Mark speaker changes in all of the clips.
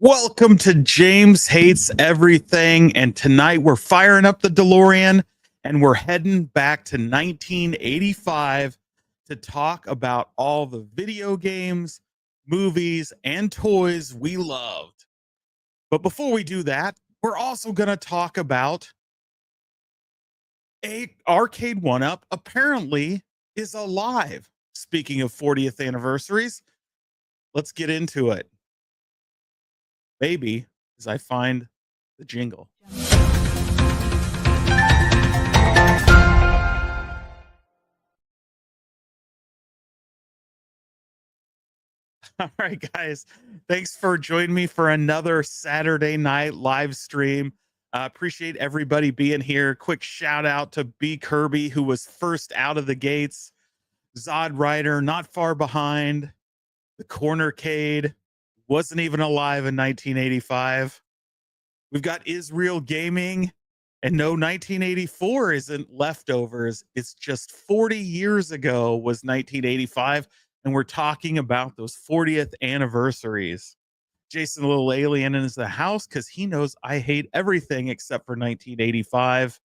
Speaker 1: Welcome to James Hates Everything. And tonight we're firing up the DeLorean and we're heading back to 1985 to talk about all the video games, movies, and toys we loved. But before we do that, we're also going to talk about a arcade one-up apparently is alive. Speaking of 40th anniversaries, let's get into it. Maybe as I find the jingle. All right, guys. Thanks for joining me for another Saturday night live stream. Appreciate everybody being here. Quick shout out to B Kirby, who was first out of the gates. Zod Rider, not far behind. The Cornercade wasn't even alive in 1985. We've got Israel Gaming, and no, 1984 isn't leftovers. It's just 40 years ago was 1985, and we're talking about those 40th anniversaries. Jason Little Alien is the house because he knows I hate everything except for 1985.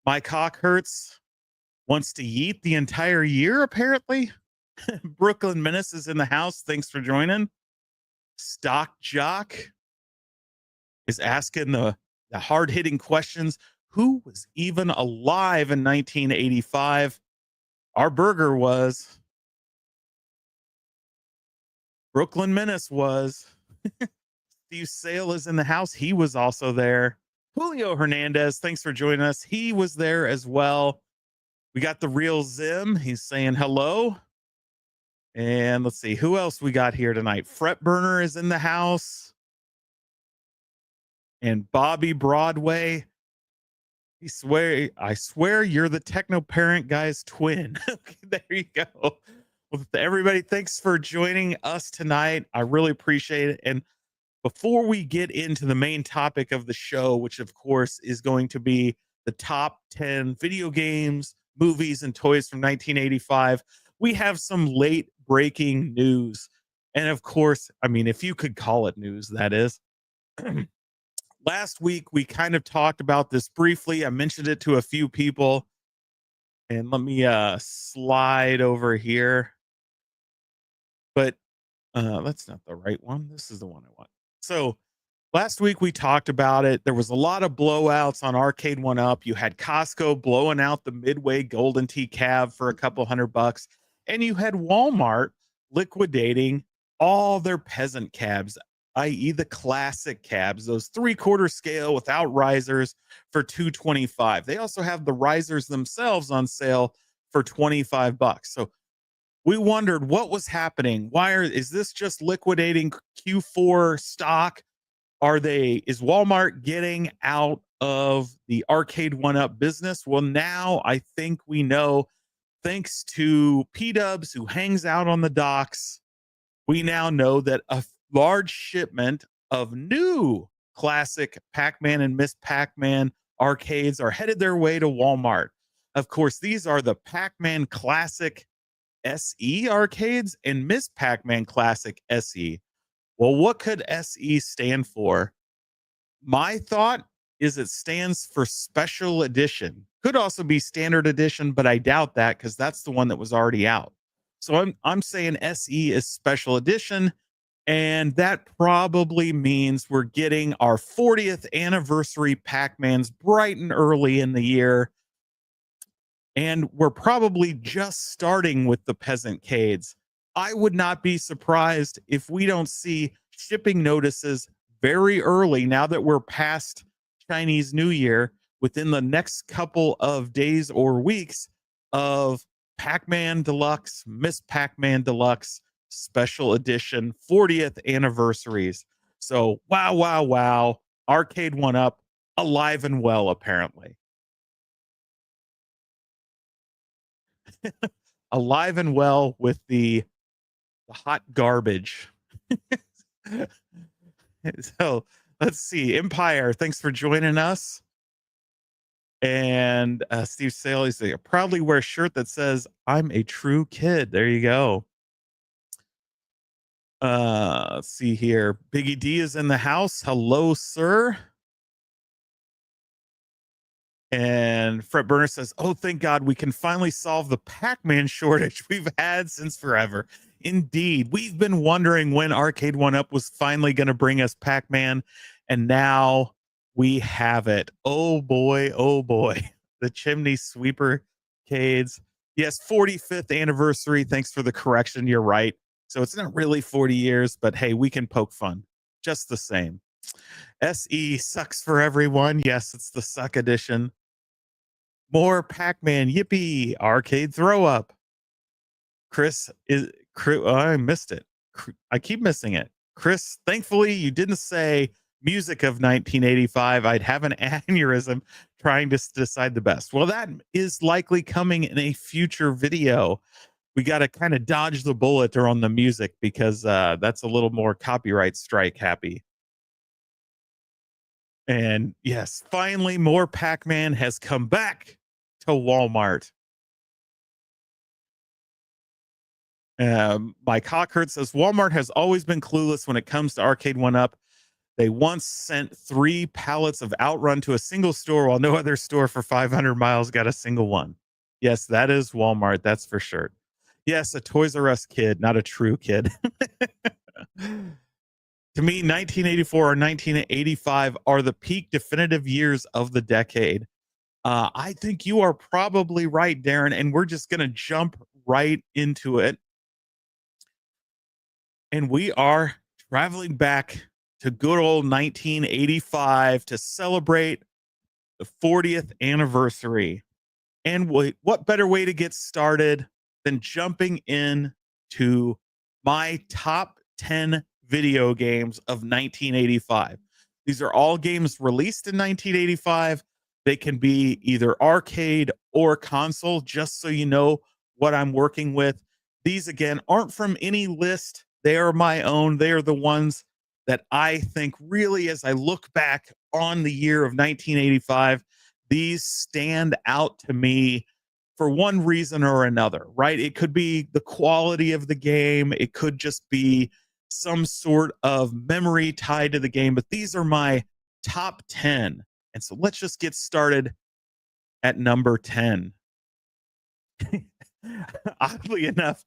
Speaker 1: My cock hurts. Wants to yeet the entire year, apparently. Brooklyn Menace is in the house. Thanks for joining. Stock Jock is asking the hard-hitting questions. Who was even alive in 1985? Our burger was. Brooklyn Menace was. Steve Sale is in the house. He was also there. Julio Hernandez, thanks for joining us. He was there as well. We got the real Zim. He's saying hello. And let's see who else we got here tonight. Fret Burner is in the house. And Bobby Broadway. I swear you're the Techno Parent guy's twin. Okay, there you go. Well, everybody, thanks for joining us tonight. I really appreciate it. And before we get into the main topic of the show, which of course is going to be the top 10 video games, movies, and toys from 1985, we have some late breaking news. And of course, I mean, if you could call it news, that is. Last week, we kind of talked about this briefly. I mentioned it to a few people. And let me slide over here. But that's not the right one. This is the one I want. So last week, we talked about it. There was a lot of blowouts on Arcade One Up. You had Costco blowing out the Midway Golden Tee cab for a couple $100. And you had Walmart liquidating all their peasant cabs, i.e. the classic cabs, those 3/4 scale without risers for $225. They also have the risers themselves on sale for $25. So we wondered what was happening. Is this just liquidating Q4 stock? Is Walmart getting out of the Arcade One Up business? Well, now I think we know, thanks to P-Dubs, who hangs out on the docks, we now know that a large shipment of new classic Pac-Man and Miss Pac-Man arcades are headed their way to Walmart. Of course, these are the Pac-Man Classic SE arcades and Miss Pac-Man Classic SE. Well, what could SE stand for? My thought is it stands for Special Edition. Could also be Standard Edition, but I doubt that because that's the one that was already out. So I'm saying SE is Special Edition, and that probably means we're getting our 40th anniversary Pac-Mans bright and early in the year. And we're probably just starting with the peasant cades. I would not be surprised if we don't see shipping notices very early now that we're past Chinese New Year, within the next couple of days or weeks, of Pac-Man Deluxe, Miss Pac-Man Deluxe Special Edition 40th anniversaries. So wow. Arcade One Up, alive and well, apparently. Alive and well with the hot garbage. So let's see. Empire, thanks for joining us. And Steve Saley says, I proudly wear a shirt that says, I'm a true kid. There you go. Let's see here. Biggie D is in the house. Hello, sir. And Fred Burner says, "Oh, thank God we can finally solve the Pac-Man shortage we've had since forever." Indeed, we've been wondering when Arcade One Up was finally going to bring us Pac-Man, and now we have it. Oh boy, oh boy. The Chimney Sweeper Cades. Yes, 45th anniversary. Thanks for the correction. You're right. So it's not really 40 years, but hey, we can poke fun just the same. SE sucks for everyone. Yes, it's the suck edition. More Pac-Man, yippee! Arcade throw up. Chris is. Oh, I missed it. I keep missing it. Chris, thankfully you didn't say music of 1985. I'd have an aneurysm trying to decide the best. Well, that is likely coming in a future video. We got to kind of dodge the bullet or on the music because that's a little more copyright strike happy. And yes, finally, more Pac-Man has come back to Walmart. Mike Hawkert says Walmart has always been clueless when it comes to Arcade One Up. They once sent 3 pallets of Outrun to a single store while no other store for 500 miles got a single one. Yes, that is Walmart. That's for sure. Yes, a Toys R Us kid, not a true kid. To me, 1984 or 1985 are the peak definitive years of the decade. I think you are probably right, Darren, and we're just going to jump right into it. And we are traveling back to good old 1985 to celebrate the 40th anniversary. And what better way to get started than jumping in to my top 10 video games of 1985. These are all games released in 1985. They can be either arcade or console, just so you know what I'm working with. These, again, aren't from any list. They are my own. They are the ones that I think really, as I look back on the year of 1985, these stand out to me for one reason or another, right? It could be the quality of the game. It could just be some sort of memory tied to the game, but these are my top 10. And so let's just get started at number 10. Oddly enough,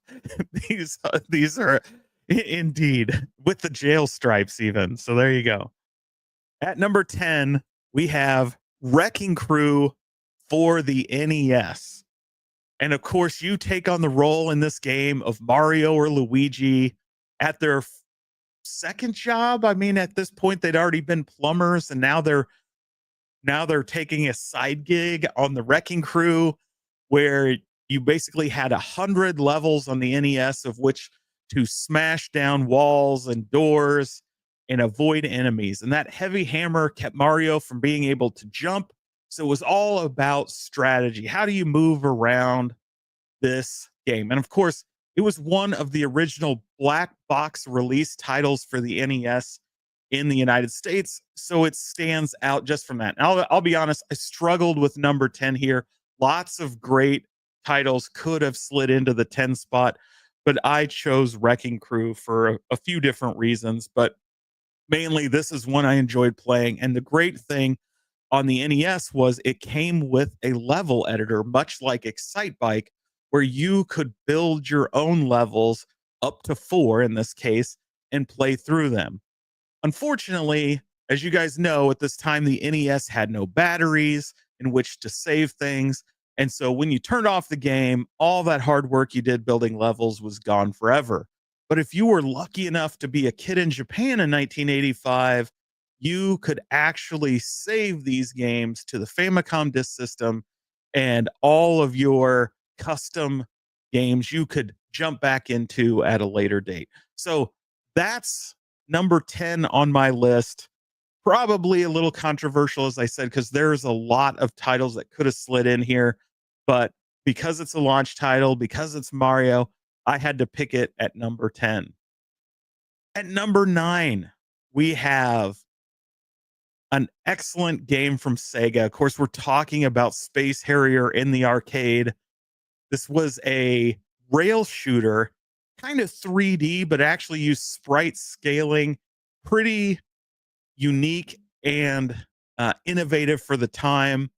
Speaker 1: these are indeed with the jail stripes even. So there you go. At number 10, we have Wrecking Crew for the NES. And of course, you take on the role in this game of Mario or Luigi at their second job. I mean, at this point, they'd already been plumbers, and now they're taking a side gig on the Wrecking Crew, where you basically had 100 levels on the NES, of which to smash down walls and doors and avoid enemies. And that heavy hammer kept Mario from being able to jump. So it was all about strategy. How do you move around this game? And of course, it was one of the original black box release titles for the NES in the United States. So it stands out just from that. And I'll be honest, I struggled with number 10 here. Lots of great titles could have slid into the 10 spot, but I chose Wrecking Crew for a few different reasons. But mainly, this is one I enjoyed playing. And the great thing on the NES was it came with a level editor, much like Excitebike, where you could build your own levels up to 4 in this case and play through them. Unfortunately, as you guys know, at this time, the NES had no batteries in which to save things. And so when you turned off the game, all that hard work you did building levels was gone forever. But if you were lucky enough to be a kid in Japan in 1985, you could actually save these games to the Famicom disk system, and all of your custom games you could jump back into at a later date. So that's number 10 on my list. Probably a little controversial, as I said, because there's a lot of titles that could have slid in here. But because it's a launch title, because it's Mario, I had to pick it at number 10. At number 9, we have an excellent game from Sega. Of course, we're talking about Space Harrier in the arcade. This was a rail shooter kind of 3D, but actually use sprite scaling. Pretty unique and innovative for the time.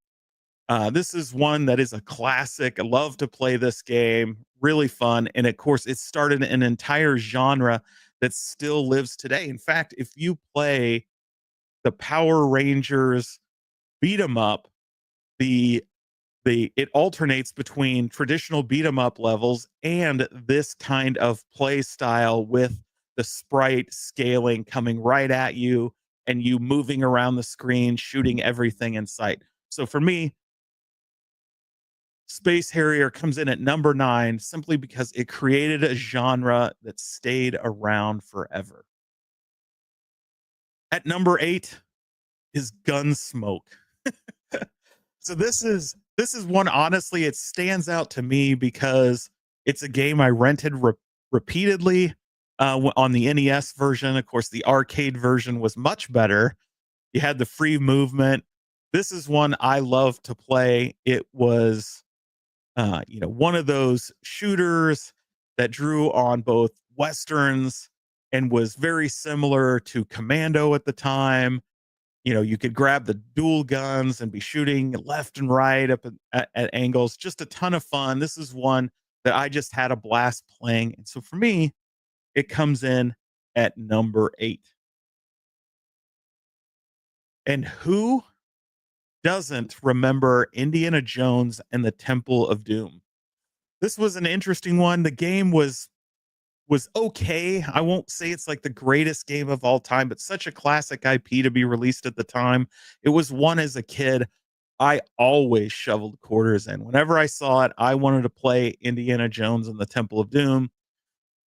Speaker 1: This is one that is a classic. I love to play this game. Really fun. And of course, it started an entire genre that still lives today. In fact, if you play the Power Rangers beat 'em up, the it alternates between traditional beat 'em up levels and this kind of play style with the sprite scaling coming right at you and you moving around the screen, shooting everything in sight. So for me, Space Harrier comes in at number 9 simply because it created a genre that stayed around forever. At number 8 is Gunsmoke. So this is one, honestly, it stands out to me because it's a game I rented repeatedly on the NES version. Of course, the arcade version was much better. You had the free movement. This is one I love to play. It was one of those shooters that drew on both westerns and was very similar to Commando at the time. You could grab the dual guns and be shooting left and right up at angles. Just a ton of fun. This is one that I just had a blast playing. And so for me, it comes in at number 8. And who doesn't remember Indiana Jones and the Temple of Doom? This was an interesting one. The game was okay. I won't say it's like the greatest game of all time, but such a classic IP to be released at the time. It was one as a kid I always shoveled quarters in. Whenever I saw it, I wanted to play Indiana Jones and the Temple of Doom.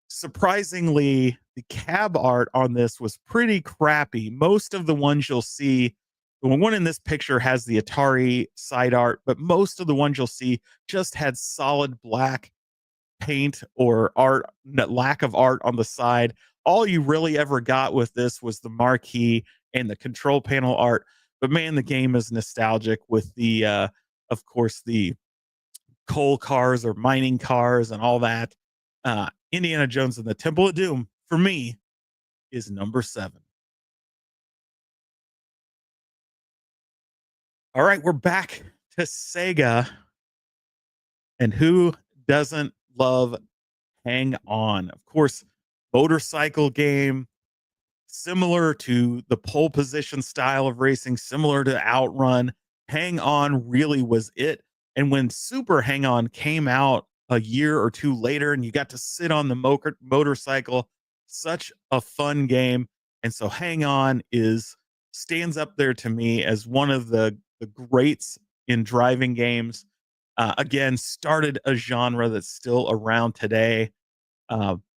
Speaker 1: Surprisingly, the cab art on this was pretty crappy. Most of the ones you'll see, the one in this picture has the Atari side art, but most of the ones you'll see just had solid black paint or art, lack of art on the side. All you really ever got with this was the marquee and the control panel art. But man, the game is nostalgic with the, of course, the coal cars or mining cars and all that. Indiana Jones and the Temple of Doom for me is number 7. All right, we're back to Sega, and who doesn't love Hang On? Of course, motorcycle game, similar to the pole position style of racing, similar to Outrun. Hang On really was it. And when Super Hang On came out a year or two later, and you got to sit on the motorcycle, such a fun game. And so Hang On is stands up there to me as one of the greats in driving games. Again, started a genre that's still around today.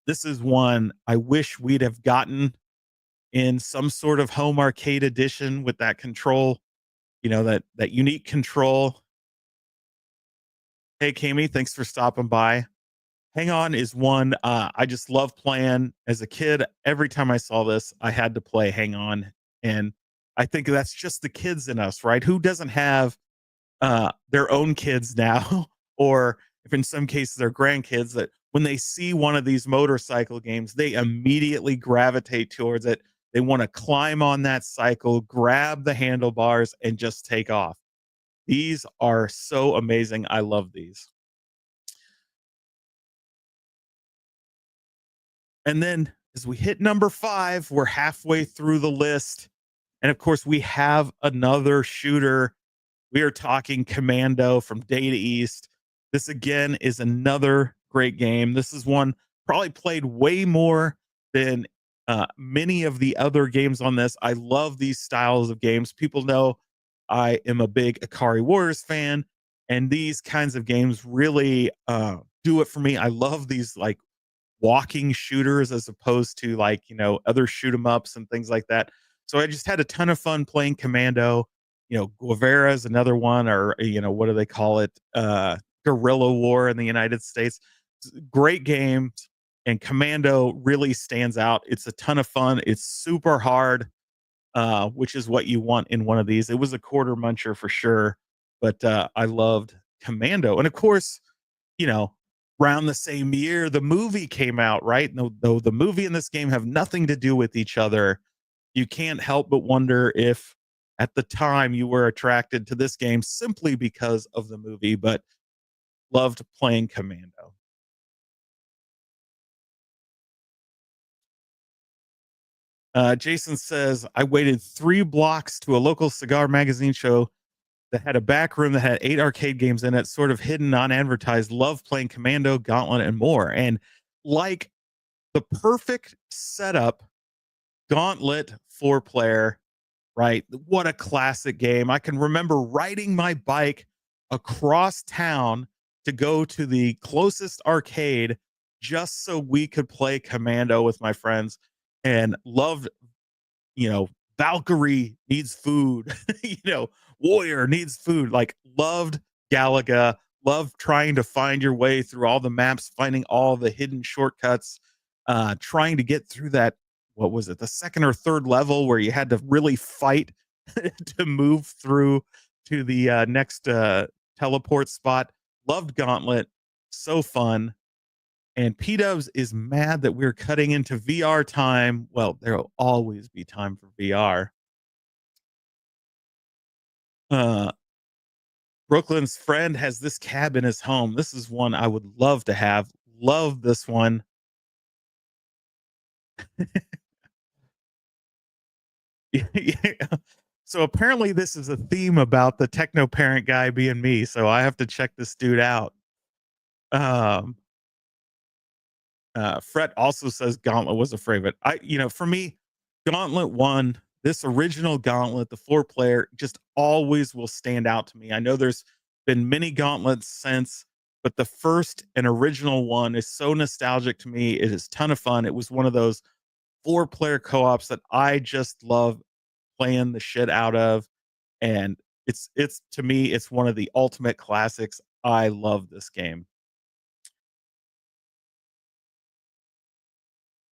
Speaker 1: This is one I wish we'd have gotten in some sort of home arcade edition with that control, that unique control. Hey, Kami, thanks for stopping by. Hang On is one I just love playing. As a kid, every time I saw this, I had to play Hang On. And I think that's just the kids in us, right? Who doesn't have their own kids now, or if in some cases their grandkids, that when they see one of these motorcycle games, they immediately gravitate towards it. They want to climb on that cycle, grab the handlebars, and just take off. These are so amazing. I love these. And then as we hit number 5, we're halfway through the list. And of course, we have another shooter. We are talking Commando from Data East. This again is another great game. This is one probably played way more than many of the other games on this. I love these styles of games. People know I am a big Ikari Warriors fan, and these kinds of games really do it for me. I love these like walking shooters as opposed to like, other shoot 'em ups and things like that. So I just had a ton of fun playing Commando. Guevara is another one, or what do they call it? Guerrilla War in the United States. Great games, and Commando really stands out. It's a ton of fun. It's super hard, which is what you want in one of these. It was a quarter muncher for sure, but I loved Commando, and of course, you know around the same year, the movie came out, right? No, though the movie and this game have nothing to do with each other, you can't help but wonder if at the time you were attracted to this game simply because of the movie, but loved playing Commando. Jason says, I waited 3 blocks to a local cigar magazine show that had a back room that had 8 arcade games in it, sort of hidden, non-advertised. Love playing Commando, Gauntlet, and more. And like the perfect setup, Gauntlet 4 player, right? What a classic game. I can remember riding my bike across town to go to the closest arcade just so we could play Commando with my friends, and loved, Valkyrie needs food, Warrior needs food. Like, loved Galaga, loved trying to find your way through all the maps, finding all the hidden shortcuts, trying to get through that. What was it, the second or third level where you had to really fight to move through to the next teleport spot. Loved Gauntlet, so fun. And P Dubs is mad that we're cutting into VR time. Well, there'll always be time for VR. Uh, Brooklyn's friend has this cab in his home. This is one I would love to have. Love this one. Yeah. So apparently this is a theme about the techno parent guy being me. So I have to check this dude out. Um, Fret also says Gauntlet was a favorite. For me, Gauntlet 1, this original Gauntlet, the 4 player, just always will stand out to me. I know there's been many Gauntlets since, but the first and original one is so nostalgic to me. It is a ton of fun. It was one of those 4 player co-ops that I just love playing the shit out of. And it's to me, it's one of the ultimate classics. I love this game.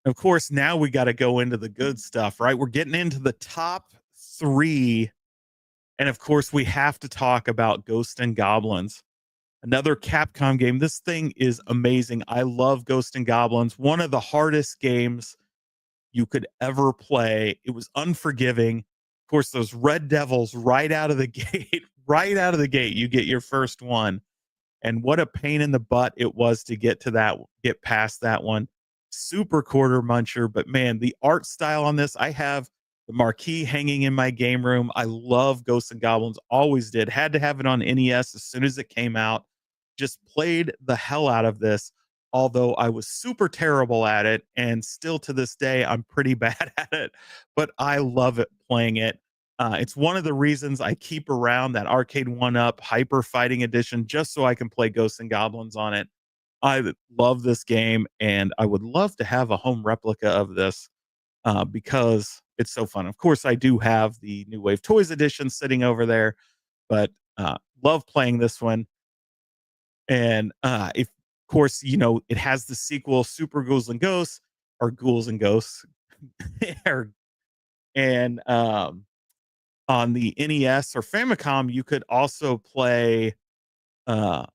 Speaker 1: Of course, now we got to go into the good stuff, right? We're getting into the top 3. And of course, we have to talk about Ghost and Goblins, another Capcom game. This thing is amazing. I love Ghost and Goblins. One of the hardest games you could ever play. It was unforgiving. Of course, those Red Devils right out of the gate, right out of the gate, you get your first one. And what a pain in the butt it was to get past that one. Super quarter muncher, but man, the art style on this, I have the marquee hanging in my game room. I love Ghosts and Goblins, always did. Had to have it on NES as soon as it came out. Just played the hell out of this, although I was super terrible at it. And still to this day, I'm pretty bad at it, but I love it playing it. It's one of the reasons I keep around that Arcade 1-Up Hyper Fighting Edition just so I can play Ghosts and Goblins on it. I love this game, and I would love to have a home replica of this because it's so fun. Of course, I do have the New Wave Toys edition sitting over there, but love playing this one. And if, of course, it has the sequel, Super Ghouls and Ghosts, or Ghouls and Ghosts, and on the NES or Famicom, you could also play uh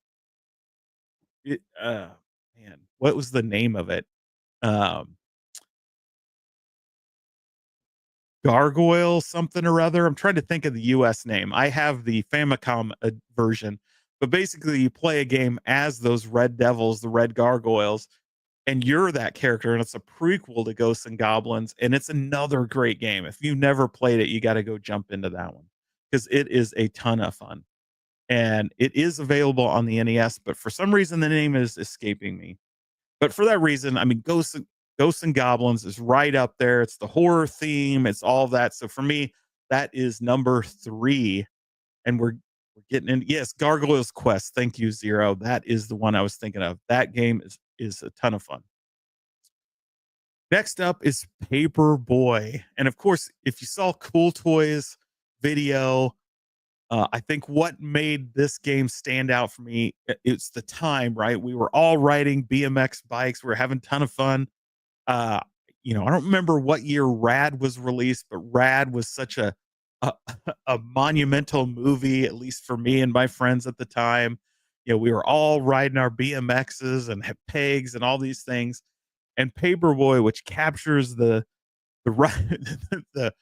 Speaker 1: it, man, what was the name of it? Um Gargoyle something or other. I'm trying to think of the US name. I have the Famicom version, but basically you play a game as those Red Devils, the Red Gargoyles, and you're that character, and it's a prequel to Ghosts and Goblins, and it's another great game. If you've never played it, you got to go jump into that one because it is a ton of fun. And it is available on the NES, but for some reason the name is escaping me. But for that reason, I mean, Ghosts and Goblins is right up there. It's the horror theme. It's all that. So for me, that is number 3. And we're getting in. Yes, Gargoyle's Quest. Thank you, Zero. That is the one I was thinking of. That game is a ton of fun. Next up is Paper Boy. And of course, if you saw Cool Toys video, I think what made this game stand out for me, it's the time, right? We were all riding BMX bikes. We were having a ton of fun. Uh, I don't remember what year Rad was released, but Rad was such a, a monumental movie, at least for me and my friends at the time. we were all riding our BMXs and had pegs and all these things. And Paperboy, which captures the the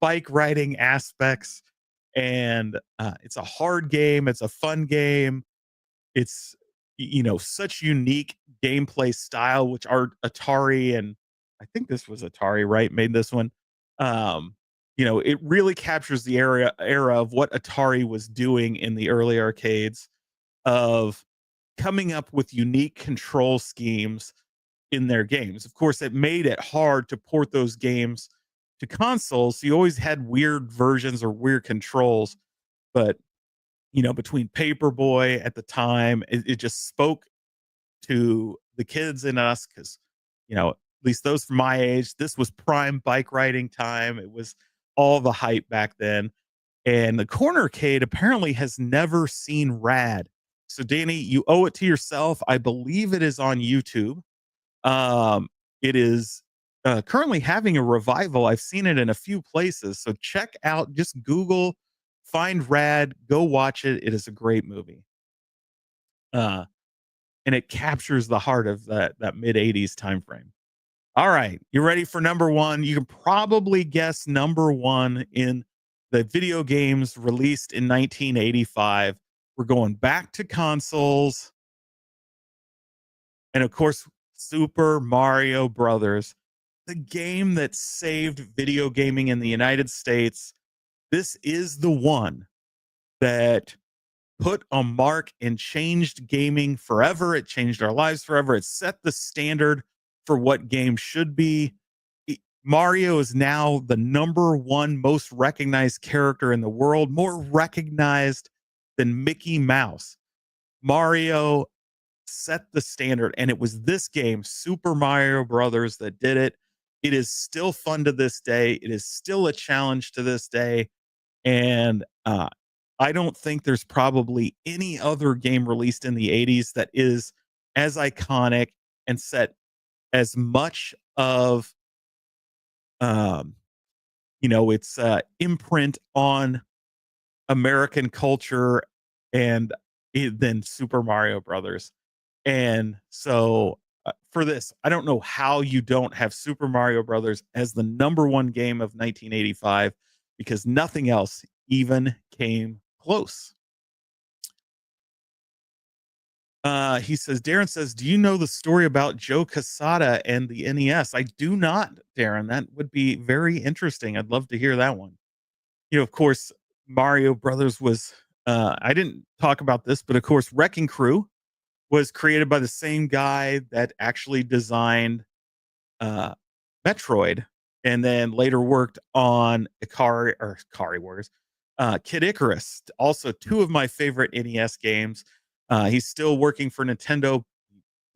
Speaker 1: bike riding aspects, and it's a hard game. It's a fun game. It's such unique gameplay style, which are Atari, and I think this was Atari, right? Made this one. Um, it really captures the era of what Atari was doing in the early arcades of coming up with unique control schemes in their games. Of course, it made it hard to port those games to consoles. So you always had weird versions or weird controls, but between Paperboy at the time, it just spoke to the kids in us because, at least those from my age, this was prime bike riding time. It was all the hype back then. And the Cornercade apparently has never seen Rad. So, Danny, you owe it to yourself. I believe it is on YouTube. It is currently having a revival. I've seen it in a few places. So, check out, just Google, find Rad, go watch it. It is a great movie. And it captures the heart of that mid 80s time frame. All right, you ready for number one? You can probably guess number one in the video games released in 1985. We're going back to consoles. And of course, Super Mario Brothers, the game that saved video gaming in the United States. This is the one that put a mark and changed gaming forever. It changed our lives forever. It set the standard for what games should be. Mario is now the number one most recognized character in the world, more recognized than Mickey Mouse. Mario set the standard, and it was this game, Super Mario Brothers, that did it. It is still fun to this day. It is still a challenge to this day. And I don't think there's probably any other game released in the 80s that is as iconic and set as much of its imprint on American culture and than Super Mario Brothers. And so for this, I don't know how you don't have Super Mario Brothers as the number one game of 1985 because nothing else even came close. He says, Darren says, do you know the story about Joe Quesada and the NES? I do not, Darren. That would be very interesting. I'd love to hear that one. Of course, Mario Brothers was, I didn't talk about this, but of course, Wrecking Crew was created by the same guy that actually designed Metroid and then later worked on Ikari Warriors, Kid Icarus, also two of my favorite NES games. He's still working for Nintendo.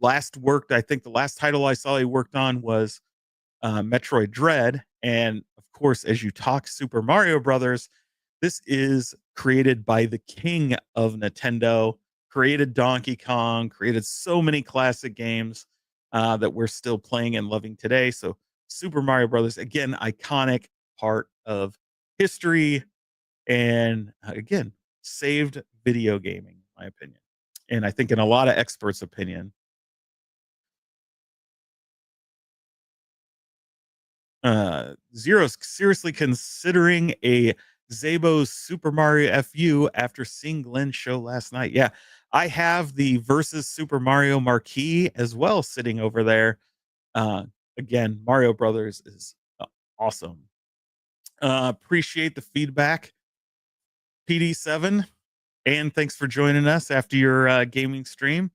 Speaker 1: I think the last title I saw he worked on was Metroid Dread. And of course, as you talk Super Mario Brothers, this is created by the king of Nintendo, created Donkey Kong, created so many classic games that we're still playing and loving today. So Super Mario Brothers, again, iconic part of history. And again, saved video gaming, in my opinion. And I think in a lot of experts' opinion. Zero's seriously considering a Zabo's Super Mario FU after seeing Glenn's show last night. Yeah, I have the Versus Super Mario marquee as well sitting over there. Again, Mario Brothers is awesome. Appreciate the feedback, PD7. And thanks for joining us after your gaming stream.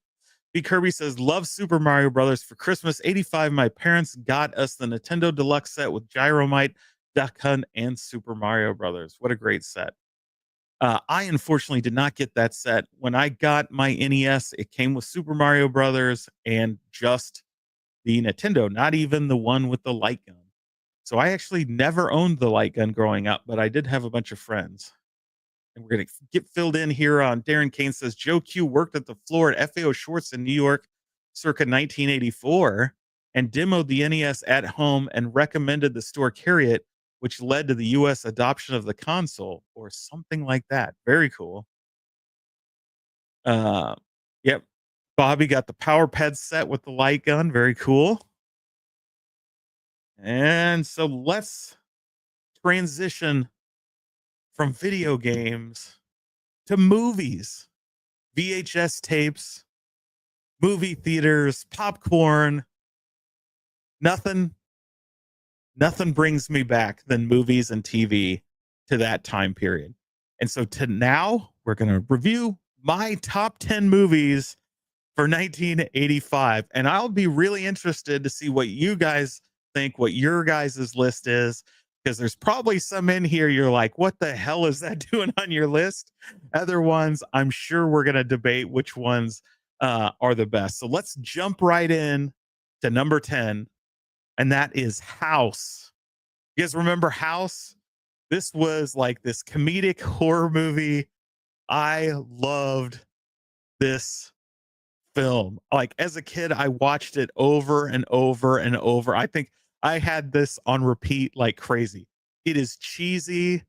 Speaker 1: B. Kirby says, love Super Mario Brothers for Christmas. 85, my parents got us the Nintendo Deluxe set with Gyromite, Duck Hunt, and Super Mario Brothers. What a great set. I unfortunately did not get that set. When I got my NES, it came with Super Mario Brothers and just the Nintendo, not even the one with the light gun. So I actually never owned the light gun growing up, but I did have a bunch of friends. And we're going to get filled in here on Darren Kane says Joe Q worked at the floor at FAO Schwartz in New York circa 1984 and demoed the NES at home and recommended the store carry it, which led to the US adoption of the console or something like that. Very cool. Yep. Bobby got the power ped set with the light gun. Very cool. And so let's transition from video games to movies, VHS tapes, movie theaters, popcorn. Nothing, nothing brings me back than movies and TV to that time period. And so to now, we're going to review my top 10 movies for 1985. And I'll be really interested to see what you guys think, what your guys' list is, because there's probably some in here you're like, what the hell is that doing on your list? Other ones, I'm sure we're going to debate which ones are the best. So let's jump right in to number 10, and that is House. You guys remember House? This was like this comedic horror movie. I loved this film. Like as a kid, I watched it over and over and over. I think I had this on repeat like crazy. It is cheesy.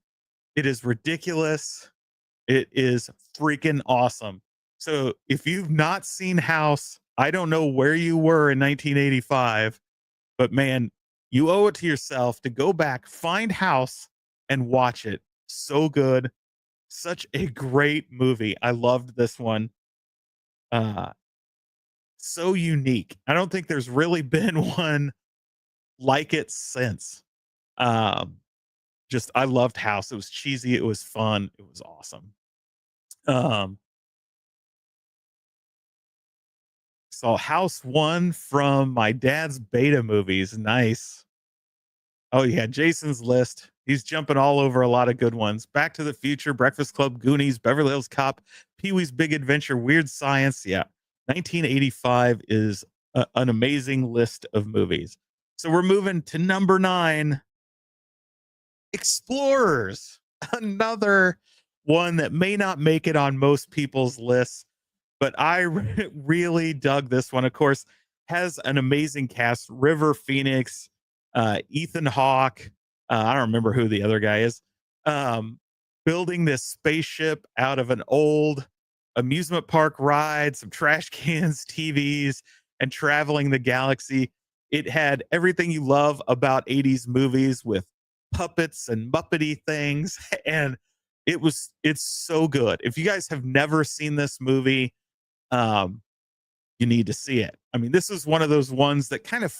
Speaker 1: It is ridiculous. It is freaking awesome. So if you've not seen House, I don't know where you were in 1985, but man, you owe it to yourself to go back, find House, and watch it. So good. Such a great movie. I loved this one. Uh, so unique. I don't think there's really been one like it since. Um, just I loved House. It was cheesy. It was fun. It was awesome. Um, so House one from my dad's beta movies. Nice. Oh yeah, Jason's list. He's jumping all over a lot of good ones. Back to the Future, Breakfast Club, Goonies, Beverly Hills Cop, Pee Wee's Big Adventure, Weird Science. Yeah, 1985 is an amazing list of movies. So we're moving to number 9, Explorers. Another one that may not make it on most people's lists, but I really dug this one. Of course, has an amazing cast: River Phoenix, Ethan Hawke. I don't remember who the other guy is. Um, Building this spaceship out of an old amusement park ride, some trash cans, TVs, and traveling the galaxy. It had everything you love about 80s movies with puppets and muppety things. And it's so good. If you guys have never seen this movie, um, you need to see it. I mean, this is one of those ones that kind of,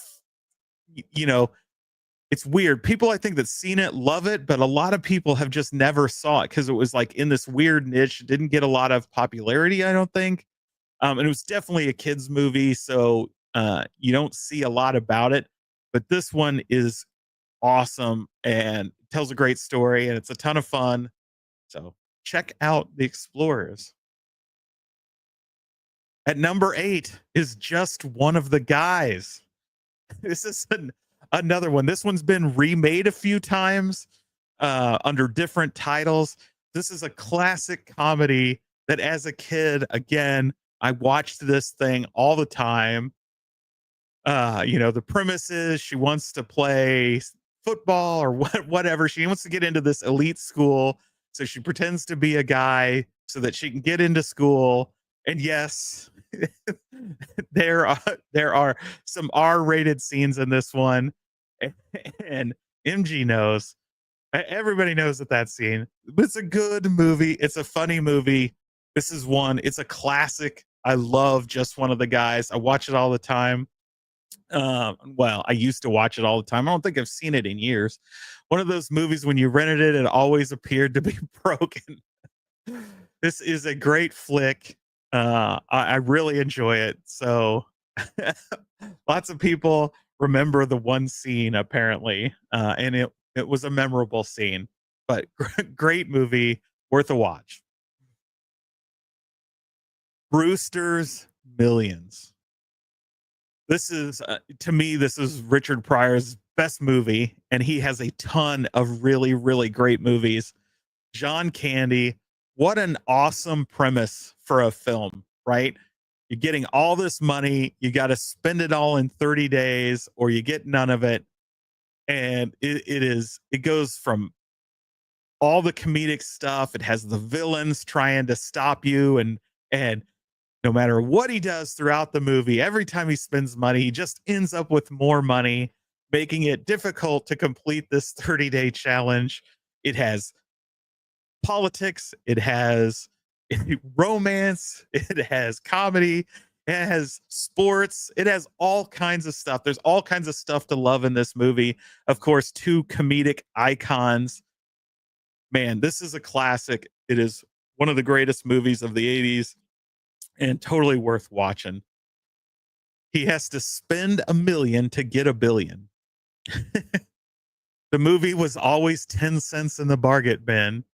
Speaker 1: you know, it's weird. People I think that seen it love it, but a lot of people have just never saw it because it was like in this weird niche, didn't get a lot of popularity, I don't think. And it was definitely a kids movie, so you don't see a lot about it. But this one is awesome and tells a great story, and it's a ton of fun. So check out The Explorers. At number 8 is Just One of the Guys. This is another one. This one's been remade a few times under different titles. This is a classic comedy that as a kid, again, I watched this thing all the time. The premise is she wants to play football or whatever. She wants to get into this elite school. So she pretends to be a guy so that she can get into school. And yes, there are some R-rated scenes in this one, and MG knows. Everybody knows that scene. It's a good movie. It's a funny movie. This is one. It's a classic. I love Just One of the Guys. I watch it all the time. Well, I used to watch it all the time. I don't think I've seen it in years. One of those movies when you rented it, it always appeared to be broken. This is a great flick. I really enjoy it. So lots of people remember the one scene apparently, and it was a memorable scene. But great movie, worth a watch. Brewster's Millions. This is to me, this is Richard Pryor's best movie, and he has a ton of really, really great movies. John Candy, what an awesome premise for a film, right? You're getting all this money, you got to spend it all in 30 days, or you get none of it. And it goes from all the comedic stuff. It has the villains trying to stop you and no matter what he does throughout the movie, every time he spends money, he just ends up with more money, making it difficult to complete this 30-day challenge. It has politics, it has romance, it has comedy, it has sports, it has all kinds of stuff. There's all kinds of stuff to love in this movie. Of course, two comedic icons. Man, this is a classic. It is one of the greatest movies of the 80s and totally worth watching. He has to spend a million to get a billion. The movie was always 10 cents in the bargain bin.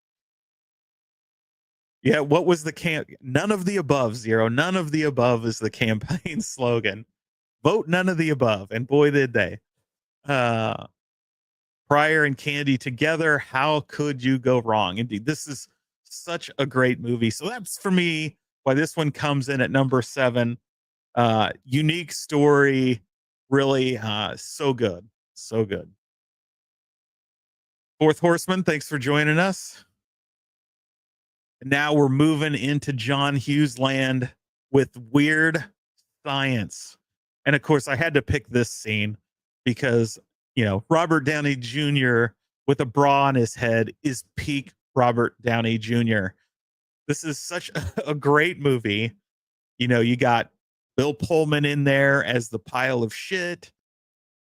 Speaker 1: Yeah, what was the none of the above, Zero. None of the above is the campaign slogan. Vote none of the above. And boy, did they. Uh Pryor and Candy together. How could you go wrong? Indeed, this is such a great movie. So that's for me why this one comes in at number 7. Unique story, really so good. So good. Fourth Horseman, thanks for joining us. Now we're moving into John Hughes land with Weird Science. And of course, I had to pick this scene because, Robert Downey Jr. with a bra on his head is peak Robert Downey Jr. This is such a great movie. You got Bill Pullman in there as the pile of shit.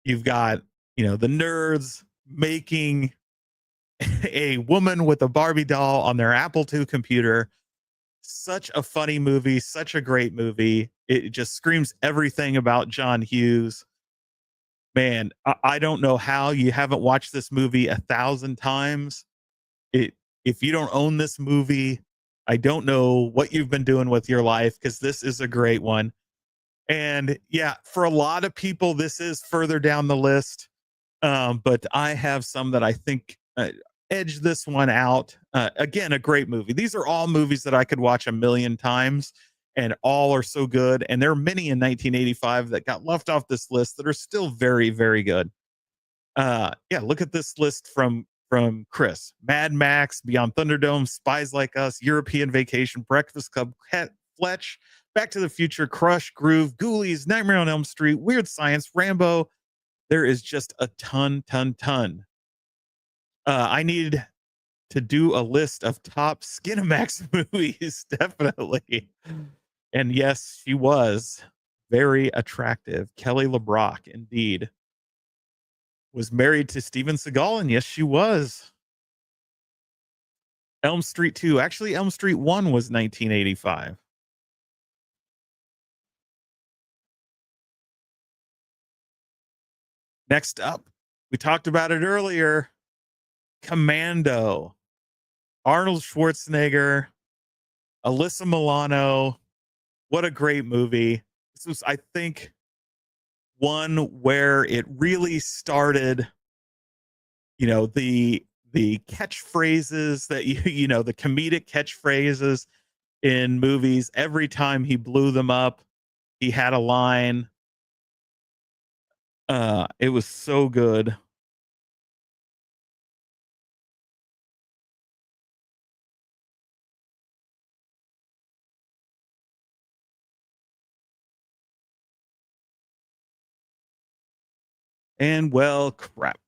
Speaker 1: You've got, the nerds making a woman with a Barbie doll on their Apple II computer. Such a funny movie, such a great movie. It just screams everything about John Hughes. Man, I don't know how you haven't watched this movie 1,000 times. If you don't own this movie, I don't know what you've been doing with your life, because this is a great one. And yeah, for a lot of people, this is further down the list. But I have some that I think edge this one out. Again, a great movie. These are all movies that I could watch a million times, and all are so good. And there are many in 1985 that got left off this list that are still very, very good. Yeah, look at this list from Chris: Mad Max, Beyond Thunderdome, Spies Like Us, European Vacation, Breakfast Club, Fletch, Back to the Future, Crush, Groove, Ghoulies, Nightmare on Elm Street, Weird Science, Rambo. There is just a ton. I need to do a list of top Skinamax movies, definitely. And yes, she was very attractive. Kelly LeBrock, indeed. Was married to Steven Seagal, and yes, she was. Elm Street 2. Actually, Elm Street 1 was 1985. Next up, we talked about it earlier. Commando. Arnold Schwarzenegger, Alyssa Milano. What a great movie. This was, I think, one where it really started, the catchphrases that the comedic catchphrases in movies. Every time he blew them up, he had a line. It was so good. And well, crap.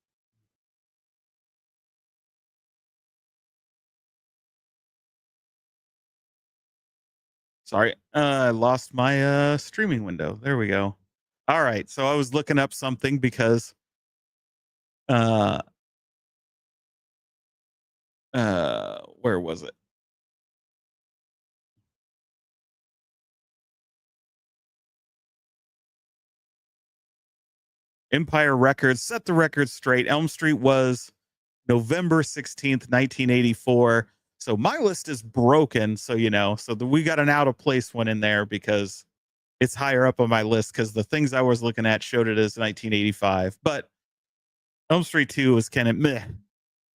Speaker 1: Sorry, I lost my streaming window. There we go. All right, so I was looking up something because uh where was it? Empire Records set the record straight. Elm Street was November 16th, 1984. So my list is broken. So, we got an out of place one in there because it's higher up on my list, because the things I was looking at showed it as 1985. But Elm Street 2 was kind of meh,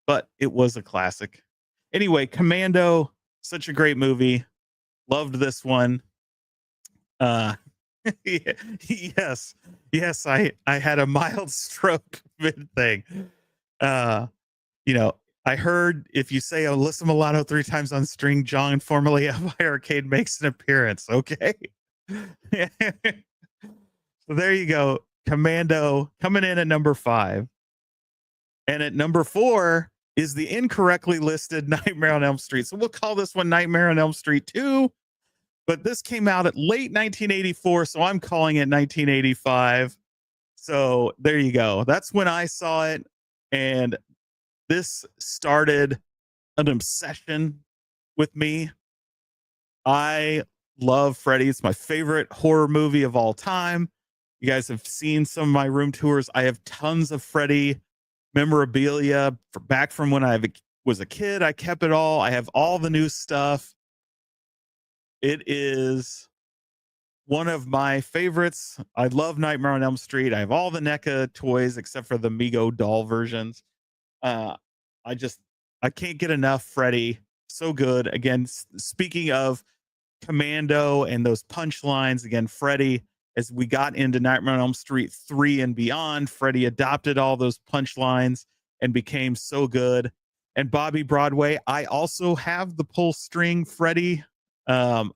Speaker 1: but it was a classic. Anyway, Commando, such a great movie. Loved this one. Uh, yes, yes, I had a mild stroke mid thing. Uh, I heard if you say Alyssa Milano 3 times on string, John, formerly of Arcade, makes an appearance. Okay. So there you go. Commando coming in at number 5. And at number 4 is the incorrectly listed Nightmare on Elm Street. So we'll call this one Nightmare on Elm Street 2. But this came out at late 1984. So I'm calling it 1985. So there you go. That's when I saw it. And this started an obsession with me. I love Freddy. It's my favorite horror movie of all time. You guys have seen some of my room tours. I have tons of Freddy memorabilia back from when I was a kid. I kept it all. I have all the new stuff. It is one of my favorites. I love Nightmare on Elm Street. I have all the NECA toys except for the Mego doll versions. Uh, I can't get enough Freddy. So good. Again, speaking of Commando and those punchlines, again, Freddy, as we got into Nightmare on Elm Street 3 and beyond, Freddy adopted all those punchlines and became so good. And Bobby Broadway, I also have the pull string Freddy. I've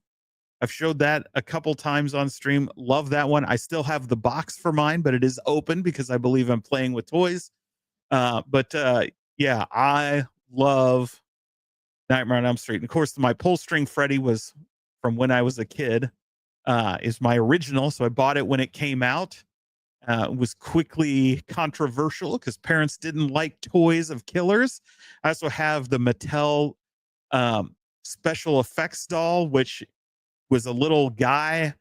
Speaker 1: showed that a couple times on stream. Love that one. I still have the box for mine, but it is open because I believe I'm playing with toys. Yeah, I love Nightmare on Elm Street. And of course, my pull string Freddy was from when I was a kid, is my original. So I bought it when it came out. It was quickly controversial because parents didn't like toys of killers. I also have the Mattel special effects doll, which was a little guy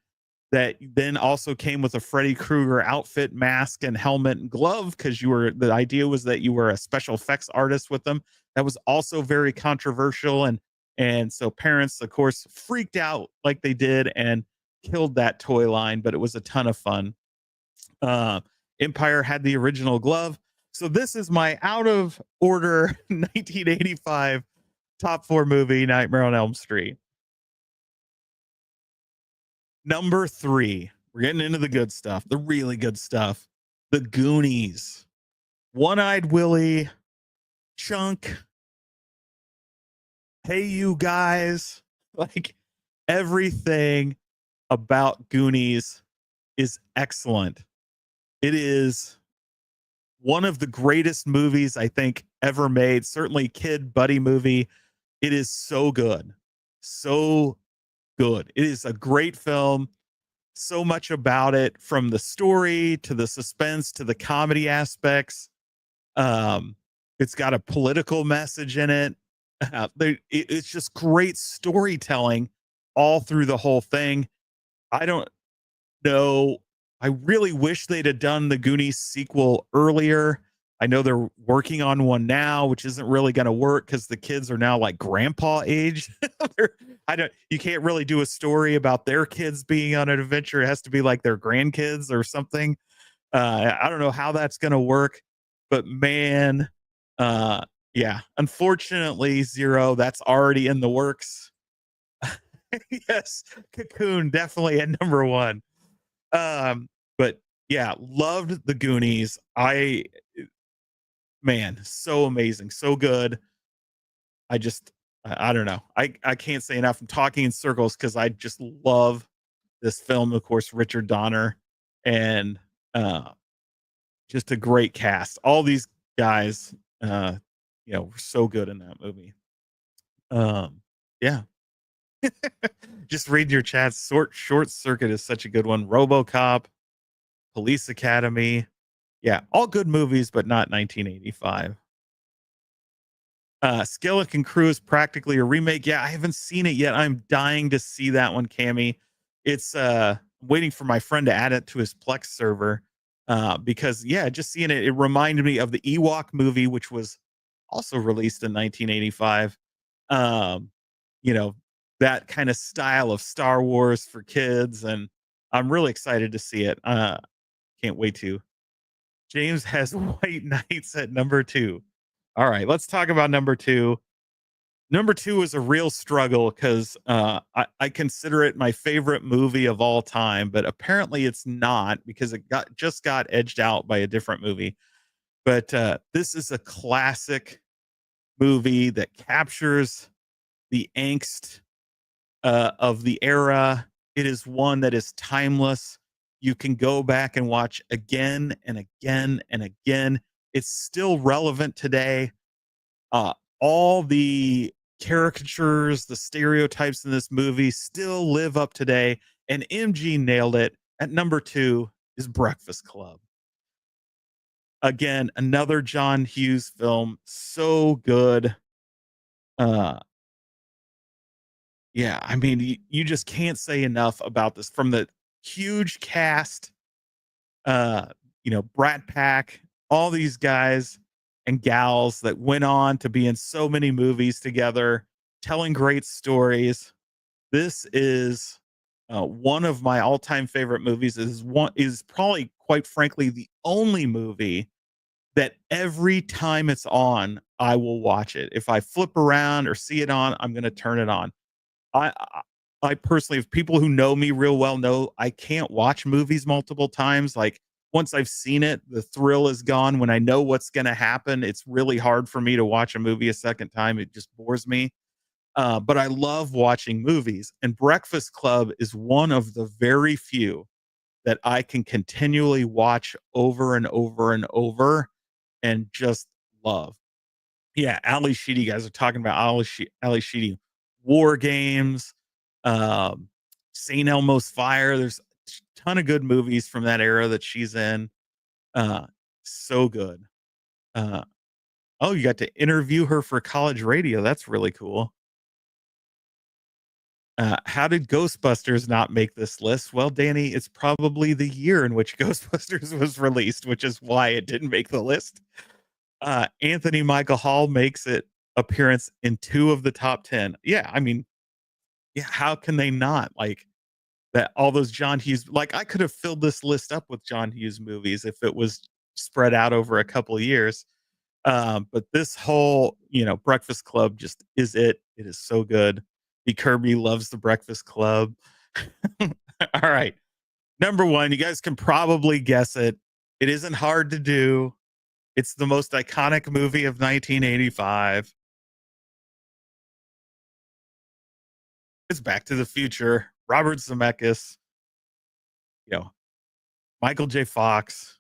Speaker 1: that then also came with a Freddy Krueger outfit, mask, and helmet and glove, because the idea was that you were a special effects artist with them. That was also very controversial, and so parents, of course, freaked out like they did and killed that toy line, but it was a ton of fun. Empire had the original glove. So this is my out of order 1985 top 4 movie, Nightmare on Elm Street. Number 3, we're getting into the good stuff, the really good stuff. The Goonies. One-Eyed Willie, Chunk, Hey You Guys, like everything about Goonies is excellent. It is one of the greatest movies I think ever made, certainly kid buddy movie. It is so good. So good. It is a great film. So much about it, from the story to the suspense to the comedy aspects. It's got a political message in it. It's just great storytelling all through the whole thing. I don't know. I really wish they'd have done the Goonies sequel earlier. I know they're working on one now, which isn't really going to work because the kids are now like grandpa age. You can't really do a story about their kids being on an adventure. It has to be like their grandkids or something. I don't know how that's going to work, but man, yeah, unfortunately, Zero, that's already in the works. Yes, Cocoon definitely at number 1. But yeah, loved the Goonies. Man, so amazing, so good. I don't know. I can't say enough. I'm talking in circles because I just love this film. Of course, Richard Donner, and just a great cast. All these guys, were so good in that movie. Yeah. Just reading your chats. Short Circuit is such a good one. RoboCop, Police Academy. Yeah, all good movies, but not 1985. Skeleton Crew is practically a remake. Yeah, I haven't seen it yet. I'm dying to see that one, Cammy. It's waiting for my friend to add it to his Plex server. Because yeah, just seeing it, it reminded me of the Ewok movie, which was also released in 1985. You know, that kind of style of Star Wars for kids, and I'm really excited to see it. Can't wait to. James has White Knights at number 2. All right, let's talk about number 2. Number 2 is a real struggle because I consider it my favorite movie of all time, but apparently it's not because it just got edged out by a different movie. But this is a classic movie that captures the angst of the era. It is one that is timeless. You can go back and watch again and again and again. It's still relevant today. Uh, all the caricatures, the stereotypes in this movie still live up today. And MG nailed it. At number two is Breakfast Club. Again, another John Hughes film. So good. Uh, yeah, I mean, you just can't say enough about this from the huge cast, uh, Brat Pack, all these guys and gals that went on to be in so many movies together, telling great stories. This is one of my all-time favorite movies. Is probably, quite frankly, the only movie that every time it's on, I will watch it. If I flip around or see it on, I'm going to turn it on. I I personally, if people who know me real well know I can't watch movies multiple times. Like once I've seen it, the thrill is gone. When I know what's going to happen, it's really hard for me to watch a movie a second time. It just bores me. But I love watching movies, and Breakfast Club is one of the very few that I can continually watch over and over and over and just love. Yeah, Ali Sheedy, guys are talking about Ali Sheedy. War Games, um, St. Elmo's Fire. There's a ton of good movies from that era that she's in. Uh, so good. Uh, oh, you got to interview her for college radio. That's really cool. How did Ghostbusters not make this list? Well, Danny, it's probably the year in which Ghostbusters was released, which is why it didn't make the list. Anthony Michael Hall makes it appearance in 2 of the top 10. Yeah, I mean, yeah, how can they not? Like that all those John Hughes, like I could have filled this list up with John Hughes movies if it was spread out over a couple of years. But this whole, Breakfast Club just is it. It is so good. B. Kirby loves the Breakfast Club. All right. Number 1, you guys can probably guess it. It isn't hard to do. It's the most iconic movie of 1985. It's Back to the Future. Robert Zemeckis, you know, Michael J. Fox,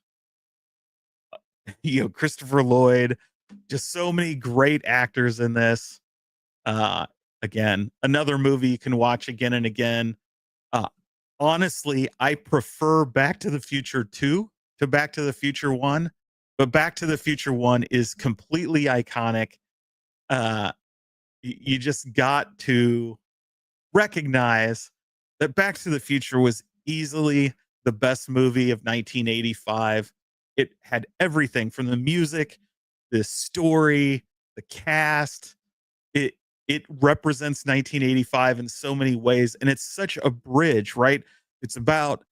Speaker 1: Christopher Lloyd, just so many great actors in this. Uh, Again, another movie you can watch again and again. Uh, Honestly, I prefer Back to the Future 2 to Back to the Future 1, but Back to the Future 1 is completely iconic. Uh, you just got to recognize that Back to the Future was easily the best movie of 1985. It had everything from the music, the story, the cast. It it represents 1985 in so many ways, and it's such a bridge, right? It's about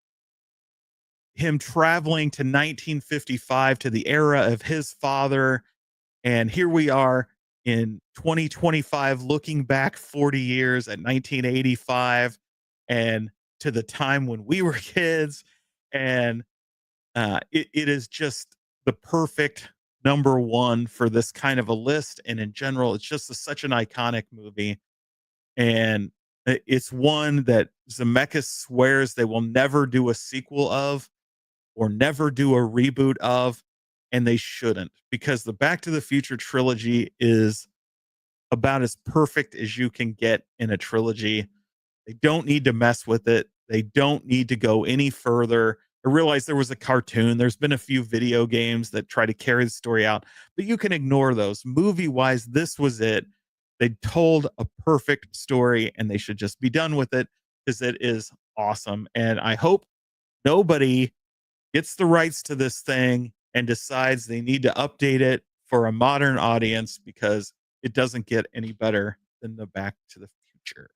Speaker 1: him traveling to 1955 to the era of his father, and here we are in 2025 looking back 40 years at 1985 and to the time when we were kids. And it is just the perfect number one for this kind of a list. And in general, it's just such an iconic movie. And it's one that Zemeckis swears they will never do a sequel of or never do a reboot of, and they shouldn't, because the Back to the Future trilogy is about as perfect as you can get in a trilogy. They don't need to mess with it. They don't need to go any further. I realize there was a cartoon. There's been a few video games that try to carry the story out, but you can ignore those. Movie wise, this was it. They told a perfect story and they should just be done with it because it is awesome. And I hope nobody gets the rights to this thing and decides they need to update it for a modern audience because it doesn't get any better than the Back to the Future.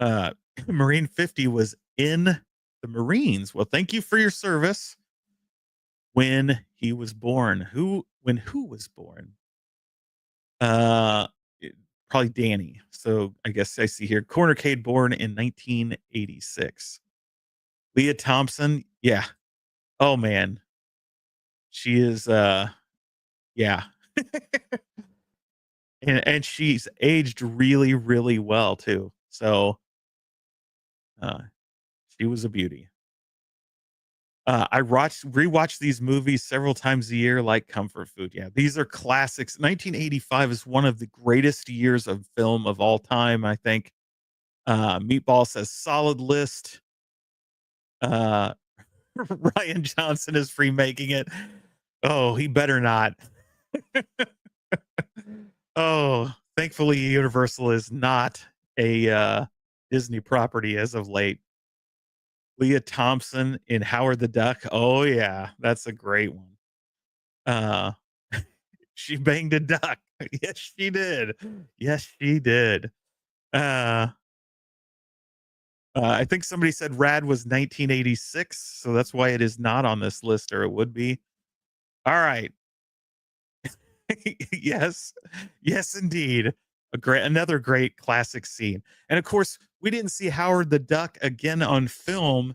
Speaker 1: Uh, Marine 50 was in the Marines. Well, thank you for your service when he was born. Who was born? Uh, Probably Danny. So I guess I see here Cornercade born in 1986. Leah Thompson. Yeah. Oh man. She is Yeah. And she's aged really, really well too. So, uh, she was a beauty. I rewatch these movies several times a year like comfort food. Yeah, these are classics. 1985 is one of the greatest years of film of all time, I think. Meatball says solid list. Uh, Ryan Johnson is remaking it. Oh, he better not. Oh, thankfully, Universal is not a Disney property as of late. Leah Thompson in Howard the Duck. Oh yeah, that's a great one. Uh, she banged a duck. Yes, she did. Yes, she did. Uh, I think somebody said Rad was 1986, so that's why it is not on this list, or it would be. All right. Yes. Yes, indeed. Another great classic scene. And of course, we didn't see Howard the Duck again on film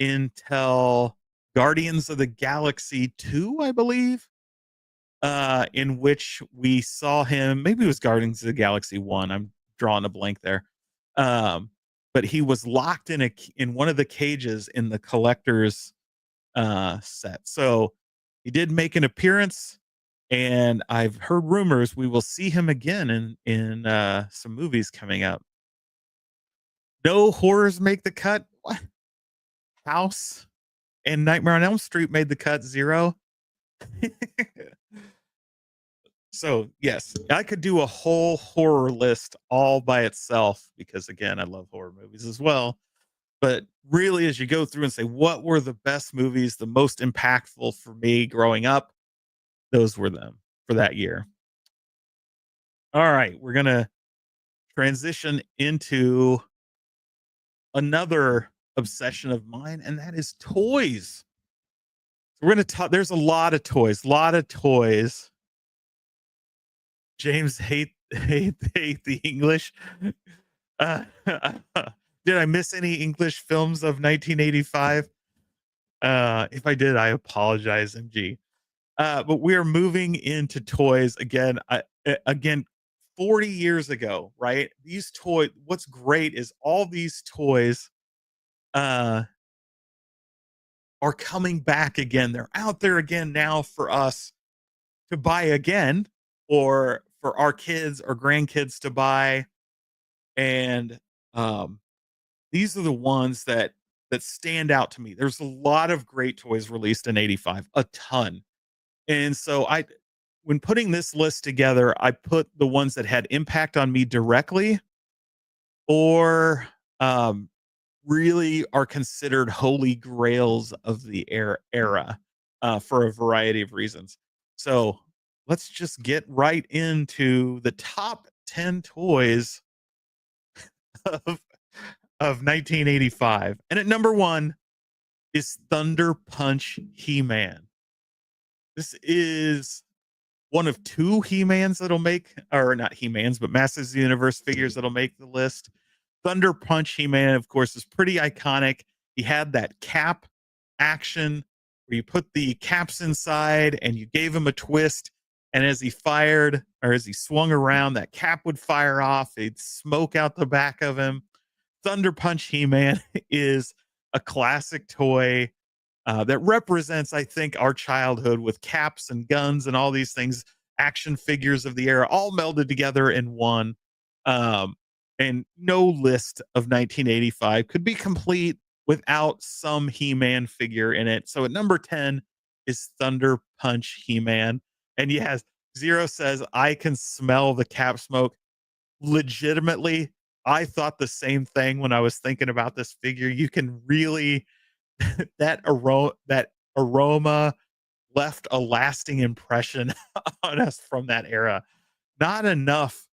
Speaker 1: until Guardians of the Galaxy 2, I believe, in which we saw him. Maybe it was Guardians of the Galaxy 1. I'm drawing a blank there. Um, but he was locked in one of the cages in the collector's set. So he did make an appearance, and I've heard rumors we will see him again in some movies coming up. No horrors make the cut. What? House and Nightmare on Elm Street made the cut. Zero. So yes, I could do a whole horror list all by itself because again, I love horror movies as well. But really, as you go through and say, what were the best movies, the most impactful for me growing up? Those were them for that year. All right, we're gonna transition into another obsession of mine, and that is toys. So we're gonna talk. There's a lot of toys, lot of toys. James hate the English. Uh, did I miss any English films of 1985? If I did, I apologize, MG. But we are moving into toys again. Again, 40 years ago, right? These toys. What's great is all these toys uh, are coming back again. They're out there again now for us to buy again, or for our kids or grandkids to buy. And um, these are the ones that stand out to me. There's a lot of great toys released in '85, a ton. And so when putting this list together, I put the ones that had impact on me directly or um, really are considered holy grails of the era for a variety of reasons. So let's just get right into the top 10 toys of, of 1985. And at number one is Thunder Punch He Man. This is one of two He-Mans that'll make, or not He-Mans, but Masters of the Universe figures that'll make the list. Thunder Punch He-Man, of course, is pretty iconic. He had that cap action where you put the caps inside and you gave him a twist. And as he fired or as he swung around, that cap would fire off. It'd smoke out the back of him. Thunder Punch He-Man is a classic toy that represents, I think, our childhood with caps and guns and all these things, action figures of the era, all melded together in one. Um, and no list of 1985 could be complete without some He-Man figure in it. So at number 10 is Thunder Punch He-Man. And yes, Zero says, I can smell the cap smoke. Legitimately, I thought the same thing when I was thinking about this figure. You can really that aroma left a lasting impression on us from that era. Not enough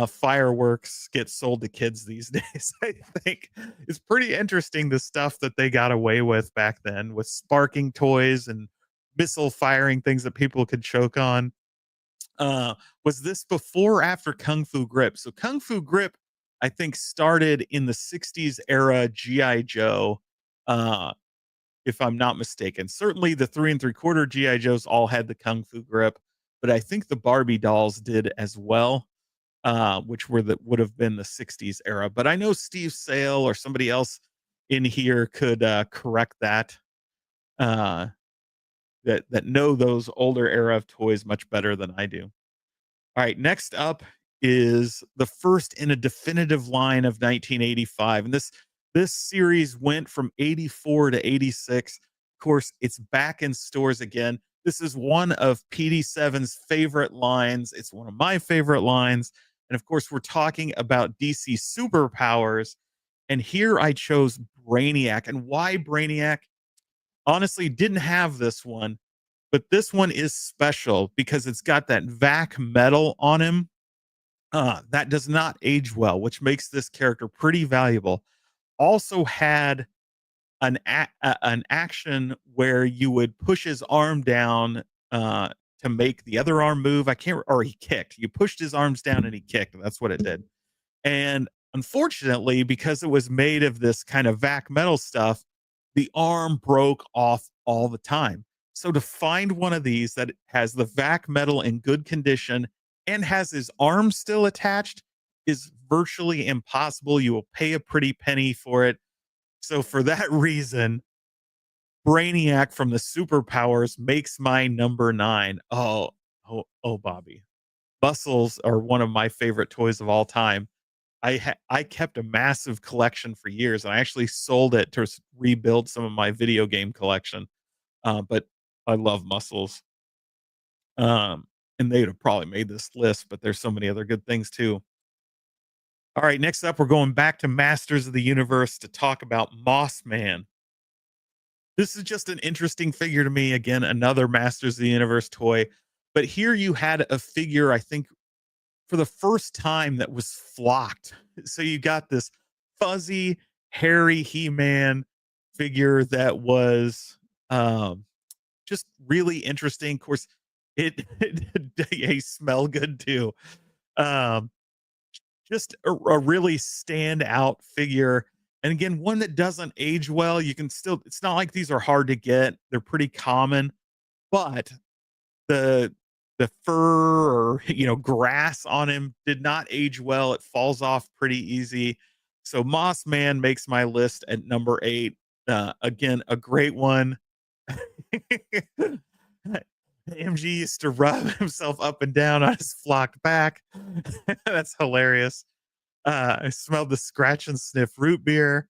Speaker 1: fireworks get sold to kids these days. I think it's pretty interesting the stuff that they got away with back then with sparking toys and missile firing things that people could choke on. Was this before or after Kung Fu Grip? So Kung Fu Grip, I think, started in the 60s era GI Joe. Uh, if I'm not mistaken. Certainly the 3 3/4 GI Joes all had the Kung Fu Grip. but I think the Barbie dolls did as well, which would have been the 60s era. But I know Steve Sale or somebody else in here could correct that. Uh, that know those older era of toys much better than I do. All right, next up is the first in a definitive line of 1985, and this series went from 84 to 86. Of course, it's back in stores again. This is one of PD7's favorite lines. It's one of my favorite lines, and of course, we're talking about DC superpowers. And here I chose Brainiac, and why Brainiac? Honestly, didn't have this one, but this one is special because it's got that vac metal on him. That does not age well, which makes this character pretty valuable. Also had an action where you would push his arm down to make the other arm move. I can't, or he kicked. You pushed his arms down and he kicked. That's what it did. And unfortunately, because it was made of this kind of vac metal stuff, the arm broke off all the time. So to find one of these that has the vac metal in good condition and has his arm still attached is virtually impossible. You will pay a pretty penny for it. So for that reason, Brainiac from the Superpowers makes my number 9. Oh, Bobby. Bustles are one of my favorite toys of all time. I kept a massive collection for years, and I actually sold it to rebuild some of my video game collection. But I love Muscles. And they'd have probably made this list, but there's so many other good things too. All right, next up, we're going back to Masters of the Universe to talk about Moss Man. This is just an interesting figure to me. Again, another Masters of the Universe toy. But here you had a figure, I think, for the first time that was flocked. So you got this fuzzy, hairy He-Man figure that was just really interesting. Of course, they smell good too. Um, just a really stand out figure. And again, one that doesn't age well. You can still, it's not like these are hard to get. They're pretty common, but the the fur or grass on him did not age well. It falls off pretty easy. So Moss Man makes my list at number 8. Again, a great one. MG used to rub himself up and down on his flocked back. That's hilarious. I smelled the scratch and sniff root beer.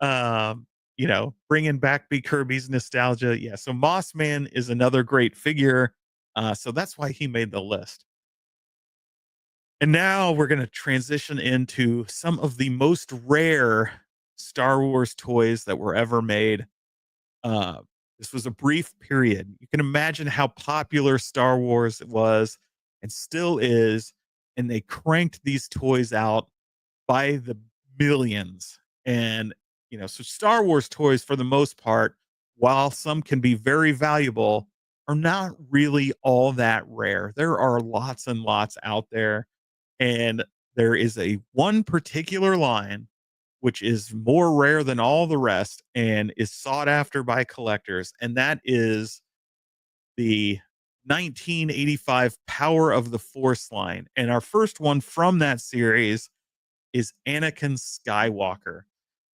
Speaker 1: Bringing back B. Kirby's nostalgia. Yeah, so Moss Man is another great figure. So that's why he made the list. And now we're going to transition into some of the most rare Star Wars toys that were ever made. Uh, this was a brief period. You can imagine how popular Star Wars was and still is. And they cranked these toys out by the millions. And, so Star Wars toys, for the most part, while some can be very valuable, are not really all that rare. There are lots and lots out there. And there is a one particular line which is more rare than all the rest and is sought after by collectors. And that is the 1985 Power of the Force line. And our first one from that series is Anakin Skywalker.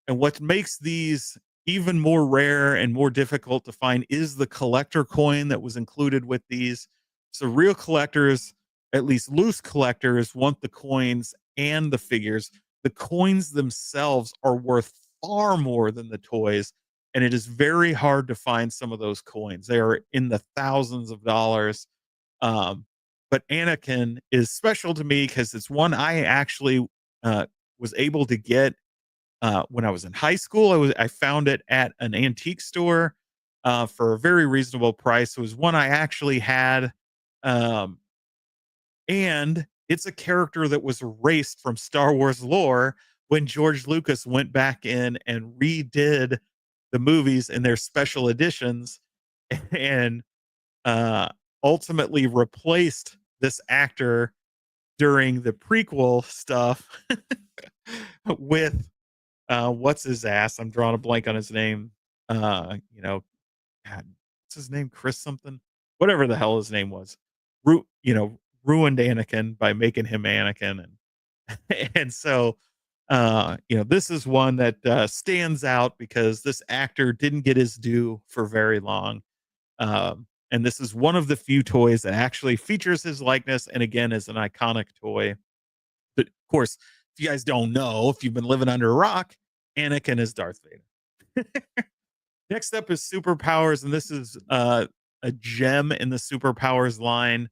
Speaker 1: And what makes these even more rare and more difficult to find is the collector coin that was included with these. So real collectors, at least loose collectors, want the coins and the figures. The coins themselves are worth far more than the toys, and it is very hard to find some of those coins. They are in the thousands of dollars. But Anakin is special to me because it's one I actually was able to get when I was in high school. I found it at an antique store for a very reasonable price. It was one I actually had, um, and it's a character that was erased from Star Wars lore when George Lucas went back in and redid the movies in their special editions, and uh, ultimately replaced this actor during the prequel stuff with what's his ass? I'm drawing a blank on his name. God, what's his name? Chris something? Whatever the hell his name was. ruined Anakin by making him Anakin, and so this is one that stands out because this actor didn't get his due for very long. And this is one of the few toys that actually features his likeness and again is an iconic toy. But of course, if you guys don't know, if you've been living under a rock, Anakin is Darth Vader. Next up is superpowers, and this is a gem in the superpowers line.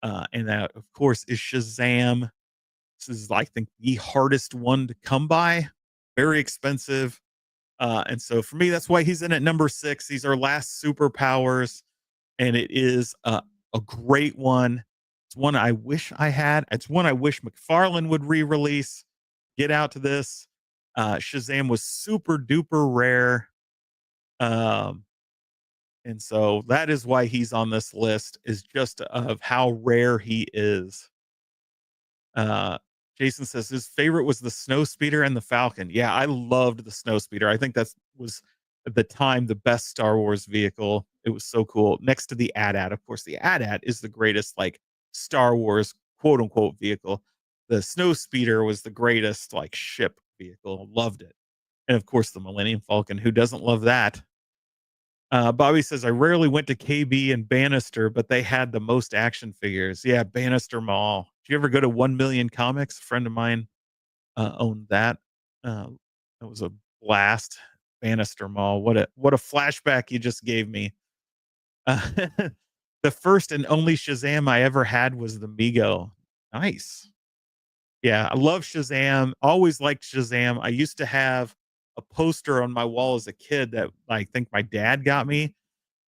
Speaker 1: And that, of course, is Shazam. This is, I think, the hardest one to come by. Very expensive. And so for me, that's why he's in at number 6. These are last superpowers, and it is a great one. It's one I wish I had. It's one I wish McFarlane would re-release. Get out to this. Shazam was super duper rare. Um, and so that is why he's on this list, is just of how rare he is. Uh, Jason says his favorite was the snow speeder and the Falcon. Yeah, I loved the snow speeder. I think that was at the time the best Star Wars vehicle. It was so cool. Next to the AT-AT, of course, the AT-AT is the greatest like Star Wars quote unquote vehicle. The snow speeder was the greatest like ship vehicle. Loved it. And of course, the Millennium Falcon. Who doesn't love that? Bobby says, I rarely went to KB and Bannister, but they had the most action figures. Yeah, Bannister Mall. Did you ever go to 1 Million Comics? A friend of mine owned that. That was a blast. Bannister Mall. What a flashback you just gave me. Uh, the first and only Shazam I ever had was the Mego. Nice. Yeah, I love Shazam. Always liked Shazam. I used to have a poster on my wall as a kid that I think my dad got me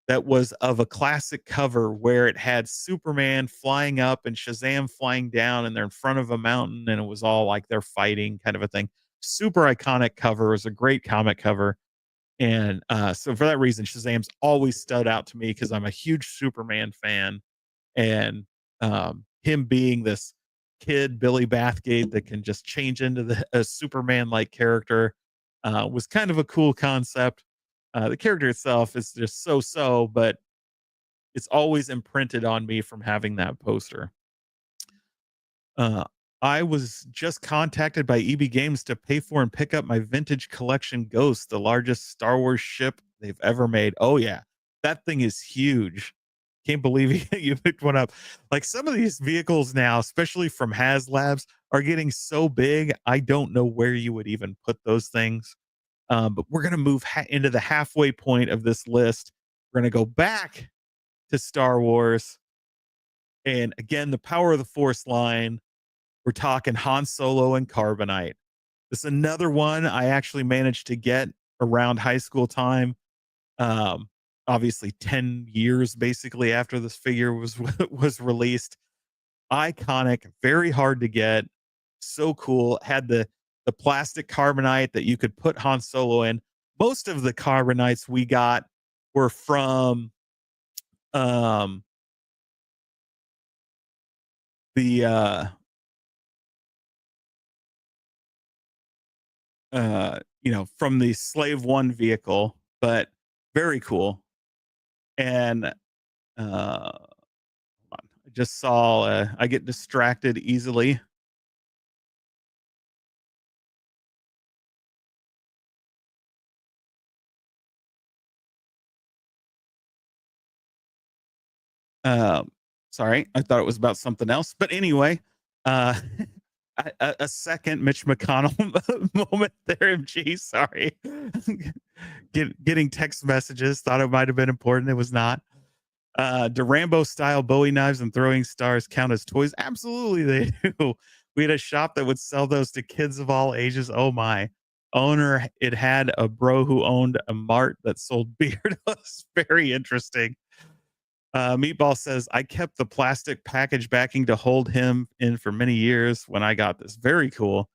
Speaker 1: that was of a classic cover where it had Superman flying up and Shazam flying down, and they're in front of a mountain, and it was all like they're fighting kind of a thing. Super iconic cover. It was a great comic cover. And so for that reason, Shazam's always stood out to me because I'm a huge Superman fan. And him being this kid, Billy Bathgate, that can just change into a Superman like character was kind of a cool concept. The character itself is just so, but it's always imprinted on me from having that poster. Uh, I was just contacted by EB Games to pay for and pick up my vintage collection Ghost, the largest Star Wars ship they've ever made. Oh yeah, that thing is huge. Can't believe you picked one up. Like some of these vehicles now, especially from HasLabs, are getting so big. I don't know where you would even put those things. But we're going to move into the halfway point of this list. We're going to go back to Star Wars. And again, the Power of the Force line. We're talking Han Solo and Carbonite. This is another one I actually managed to get around high school time. Um, Obviously 10 years basically after this figure was was released. Iconic, very hard to get, so cool. Had the plastic carbonite that you could put Han Solo in. Most of the carbonites we got were from um the from the Slave One vehicle, but very cool. And I just saw I get distracted easily. Um, Sorry, I thought it was about something else. But anyway, uh, a second Mitch McConnell moment there, MG. Sorry, getting text messages. Thought it might have been important. It was not. Do Rambo style Bowie knives and throwing stars count as toys? Absolutely, they do. We had a shop that would sell those to kids of all ages. Oh my. Owner, it had a bro who owned a mart that sold beardos. Very interesting. Meatball says, I kept the plastic package backing to hold him in for many years when I got this. Very cool.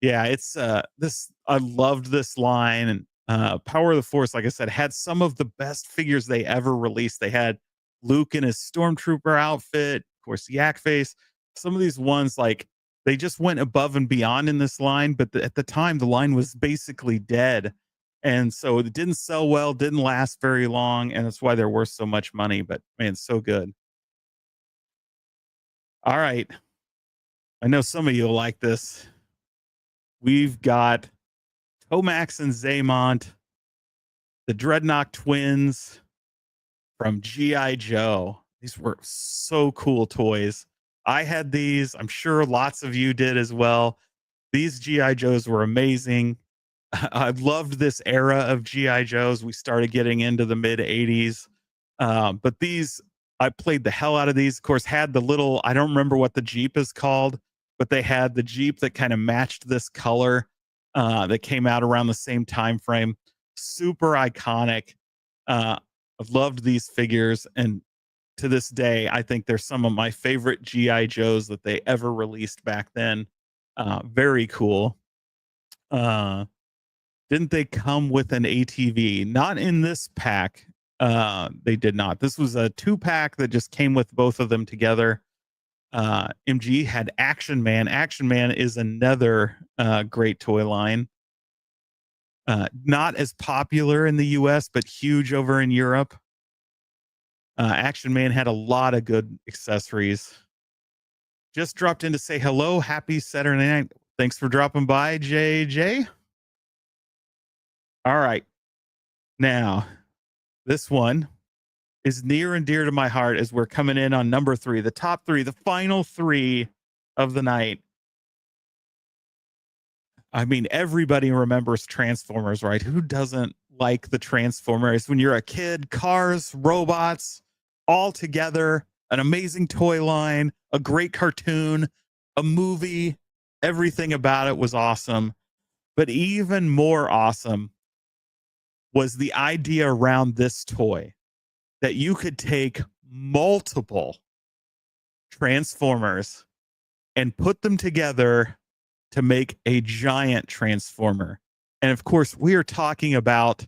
Speaker 1: Yeah, it's this I loved this line. And Power of the Force, like I said, had some of the best figures they ever released. They had Luke in his stormtrooper outfit, of course, Yak Face. Some of these ones, like they just went above and beyond in this line, but at the time the line was basically dead. And so it didn't sell well, didn't last very long, and that's why they're worth so much money. But man, so good. All right. I know some of you will like this. We've got Tomax and Zaymont, the Dreadnought twins from G.I. Joe. These were so cool toys. I had these. I'm sure lots of you did as well. These G.I. Joes were amazing. I loved this era of GI Joes. We started getting into the mid 80s. But these, I played the hell out of these. Of course, had the little, I don't remember what the Jeep is called, but they had the Jeep that kind of matched this color that came out around the same time frame. Super iconic. I've loved these figures. And to this day, I think they're some of my favorite GI Joes that they ever released back then. Very cool. Didn't they come with an ATV? Not in this pack. They did not. This was a 2-pack that just came with both of them together. MG had Action Man. Action Man is another great toy line. Not as popular in the US, but huge over in Europe. Action Man had a lot of good accessories. Just dropped in to say hello. Happy Saturday night. Thanks for dropping by, JJ. All right. Now, this one is near and dear to my heart as we're coming in on number 3, the top 3, the final 3 of the night. I mean, everybody remembers Transformers, right? Who doesn't like the Transformers? When you're a kid, cars, robots, all together, an amazing toy line, a great cartoon, a movie, everything about it was awesome. But even more awesome was the idea around this toy that you could take multiple Transformers and put them together to make a giant Transformer. And of course, we are talking about,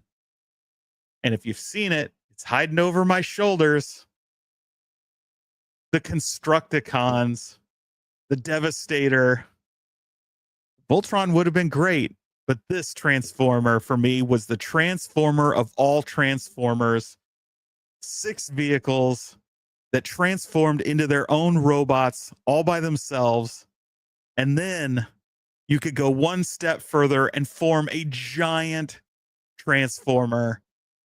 Speaker 1: and if you've seen it, it's hiding over my shoulders, the Constructicons, the Devastator. Voltron would have been great, but this Transformer for me was the Transformer of all Transformers. 6 vehicles that transformed into their own robots all by themselves. And then you could go one step further and form a giant Transformer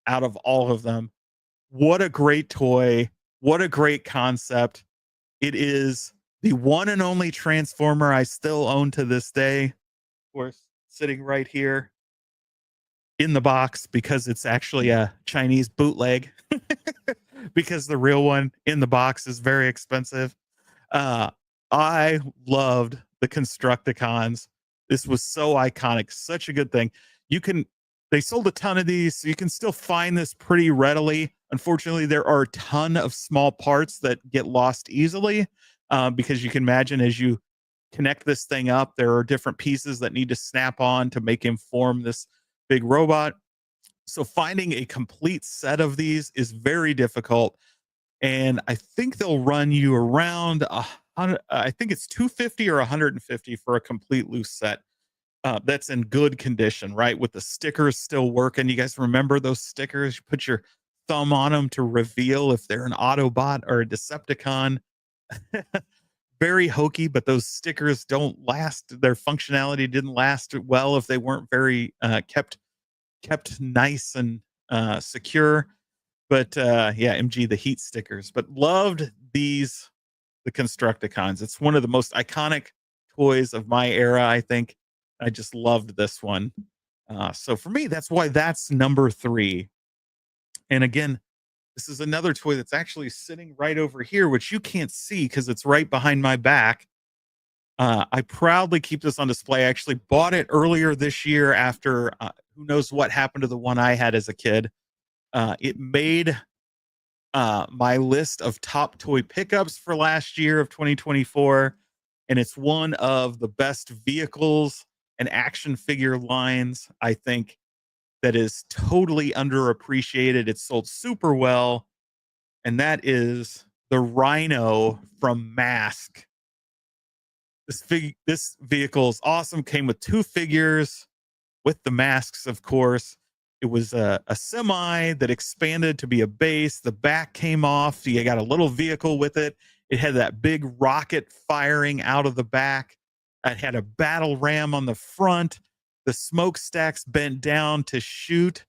Speaker 1: out of all of them. What a great toy. What a great concept. It is the one and only Transformer I still own to this day. Of course, sitting right here in the box because it's actually a Chinese bootleg because the real one in the box is very expensive. I loved the Constructicons. This was so iconic, such a good thing. They sold a ton of these, so you can still find this pretty readily. Unfortunately, there are a ton of small parts that get lost easily because you can imagine as you connect this thing up, there are different pieces that need to snap on to make him form this big robot. So finding a complete set of these is very difficult. And I think they'll run you around, I think it's $250 or $150 for a complete loose set. That's in good condition, right? With the stickers still working. You guys remember those stickers? You put your thumb on them to reveal if they're an Autobot or a Decepticon. Very hokey, but those stickers don't last. Their functionality didn't last well if they weren't very kept nice and secure. But yeah, MG, the heat stickers. But loved these, the Constructicons. It's one of the most iconic toys of my era, I think. I just loved this one. So for me, that's why that's number 3. And again, this is another toy that's actually sitting right over here, which you can't see because it's right behind my back. I proudly keep this on display. I actually bought it earlier this year after who knows what happened to the one I had as a kid. It made my list of top toy pickups for last year of 2024. And it's one of the best vehicles and action figure lines, I think, that is totally underappreciated. It's sold super well. And that is the Rhino from Mask. This vehicle is awesome. Came with 2 figures with the masks, of course. It was a semi that expanded to be a base. The back came off. So you got a little vehicle with it. It had that big rocket firing out of the back. It had a battle ram on the front. The smokestacks bent down to shoot.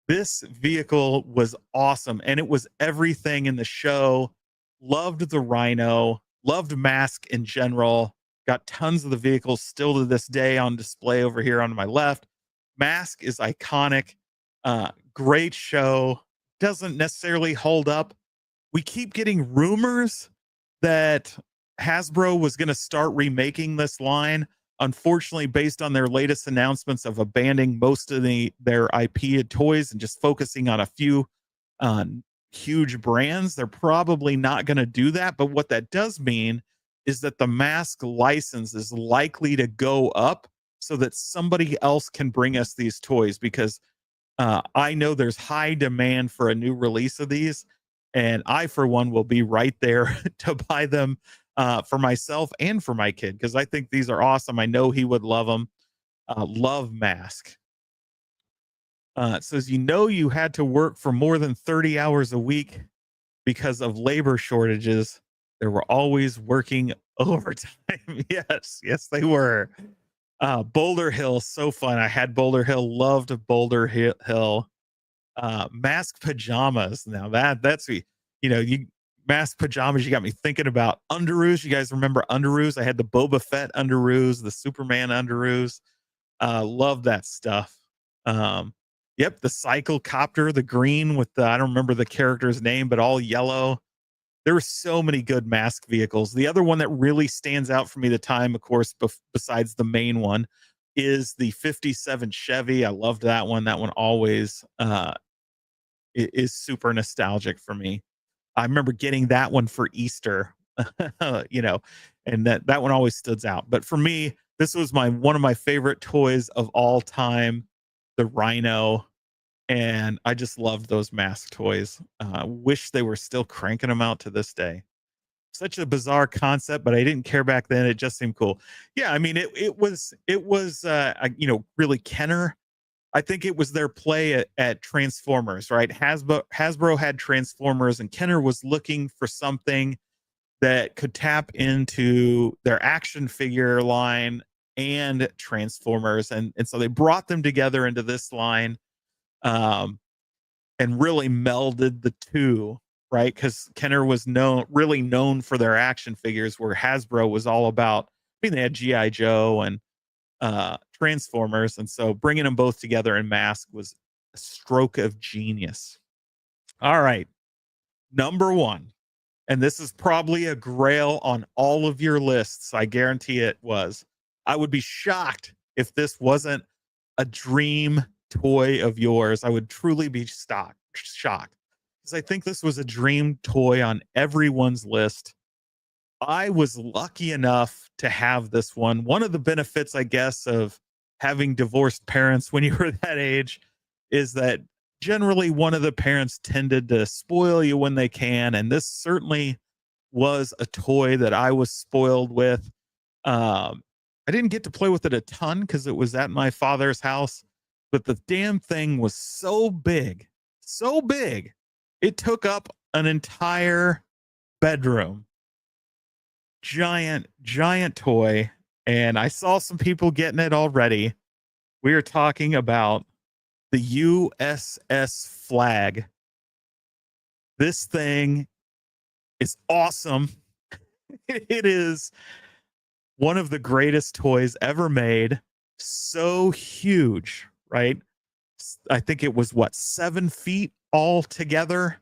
Speaker 1: This vehicle was awesome, and it was everything in the show. Loved the Rhino, loved Mask in general. Got tons of the vehicles still to this day on display over here on my left. Mask is iconic. Great show. Doesn't necessarily hold up. We keep getting rumors that Hasbro was going to start remaking this line. Unfortunately, based on their latest announcements of abandoning most of their IP toys and just focusing on a few uh, huge brands, they're probably not going to do that. But what that does mean is that the Mask license is likely to go up so that somebody else can bring us these toys, because I know there's high demand for a new release of these, and I, for one, will be right there to buy them for myself and for my kid, because I think these are awesome. I know he would love them. Love Mask. It says, you had to work for more than 30 hours a week because of labor shortages. They were always working overtime. Yes, they were. Boulder Hill, so fun. I had Boulder Hill, loved Boulder Hill. Mask pajamas. Now that's you mask pajamas. You got me thinking about underoos. You guys remember underoos? I had the Boba Fett underoos, the Superman underoos. Love that stuff. Yep, the cycle copter, the green with the, I don't remember the character's name, but all yellow. There were so many good Mask vehicles. The other one that really stands out for me, the time, of course, besides the main one, is the 57 Chevy. I loved that one. That one always is super nostalgic for me. I remember getting that one for Easter, and that one always stood out. But for me, this was one of my favorite toys of all time, the Rhino, and I just loved those Mask toys. Wish they were still cranking them out to this day. Such a bizarre concept, but I didn't care back then. It just seemed cool. Yeah, I mean, really Kenner. I think it was their play at Transformers, right? Hasbro had Transformers, and Kenner was looking for something that could tap into their action figure line and Transformers, and so they brought them together into this line, and really melded the two, right? Because Kenner was really known for their action figures, where Hasbro was all about. I mean, they had GI Joe and Transformers, and so bringing them both together in Mask was a stroke of genius. All right, number one, and this is probably a grail on all of your lists. I guarantee it was. I would be shocked if this wasn't a dream toy of yours. I would truly be shocked, because I think this was a dream toy on everyone's list. I was lucky enough to have this one. One of the benefits, I guess, of having divorced parents when you were that age is that generally one of the parents tended to spoil you when they can. And this certainly was a toy that I was spoiled with. I didn't get to play with it a ton because it was at my father's house, but the damn thing was so big, it took up an entire bedroom. Giant toy, and I saw some people getting it already. We are talking about the USS Flag. This thing is awesome. It is one of the greatest toys ever made. So huge, right? I think it was 7 feet all together.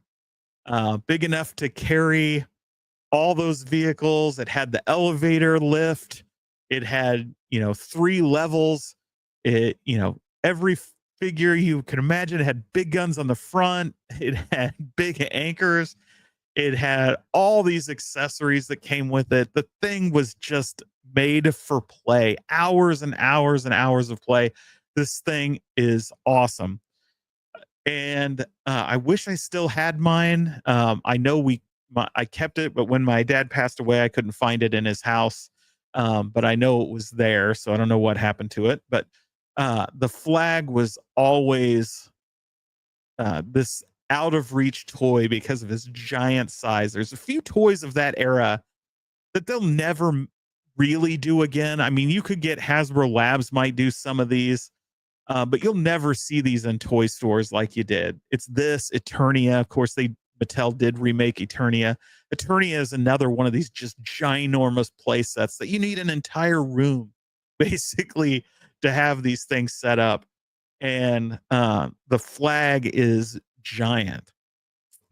Speaker 1: Big enough to carry all those vehicles. It had the elevator lift. It had, 3 levels. It, every figure you could imagine. It had big guns on the front. It had big anchors. It had all these accessories that came with it. The thing was just made for play. Hours and hours and hours of play. This thing is awesome. And I wish I still had mine. I know I kept it, but when my dad passed away, I couldn't find it in his house. But I know it was there, so I don't know what happened to it. But the Flag was always this out of reach toy because of his giant size. There's a few toys of that era that they'll never really do again. I mean, you could get Hasbro Labs might do some of these, but you'll never see these in toy stores like you did. It's this Eternia. Of course, Mattel did remake Eternia. Eternia is another one of these just ginormous play sets that you need an entire room basically to have these things set up. And the flag is giant.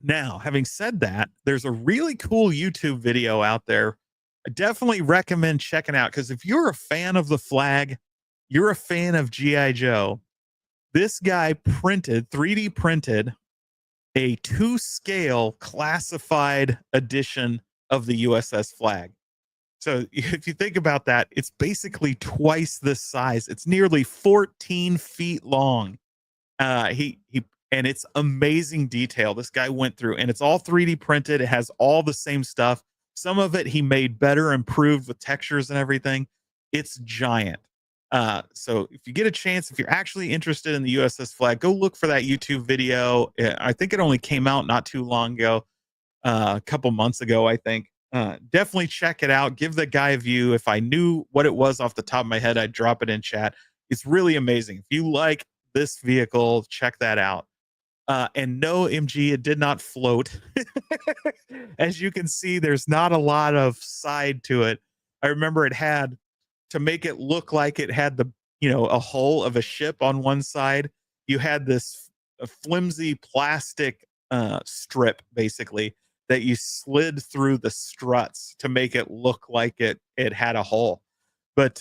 Speaker 1: Now, having said that, there's a really cool YouTube video out there. I definitely recommend checking out, because if you're a fan of the flag, you're a fan of G.I. Joe. This guy 3D printed a 2-scale classified edition of the USS Flag. So if you think about that, it's basically twice this size. It's nearly 14 feet long. And it's amazing detail this guy went through, and it's all 3D printed. It has all the same stuff. Some of it he made better, improved with textures and everything. It's giant. So if you get a chance, if you're actually interested in the USS Flag, go look for that YouTube video. I think it only came out not too long ago, a couple months ago, I think. Definitely check it out. Give the guy a view. If I knew what it was off the top of my head, I'd drop it in chat. It's really amazing. If you like this vehicle, check that out. And no, MG, it did not float. As you can see, there's not a lot of side to it. I remember it had, to make it look like it had a hull of a ship on one side, you had this flimsy plastic strip, basically, that you slid through the struts to make it look like it had a hull. But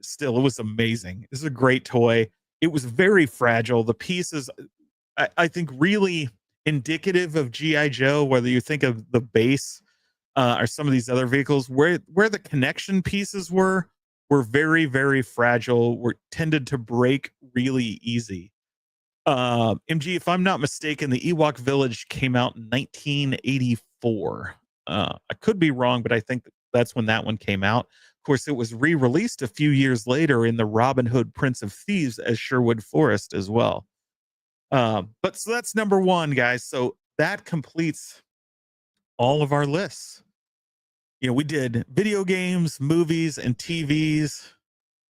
Speaker 1: still, it was amazing. This is a great toy. It was very fragile. The pieces, I think, really indicative of G.I. Joe, whether you think of the base or some of these other vehicles, where the connection pieces were very, very fragile, were tended to break really easy. MG, if I'm not mistaken, the Ewok Village came out in 1984. I could be wrong, but I think that's when that one came out. Of course, it was re-released a few years later in the Robin Hood Prince of Thieves as Sherwood Forest as well. But so that's number one, guys. So that completes all of our lists. We did video games, movies, and TVs.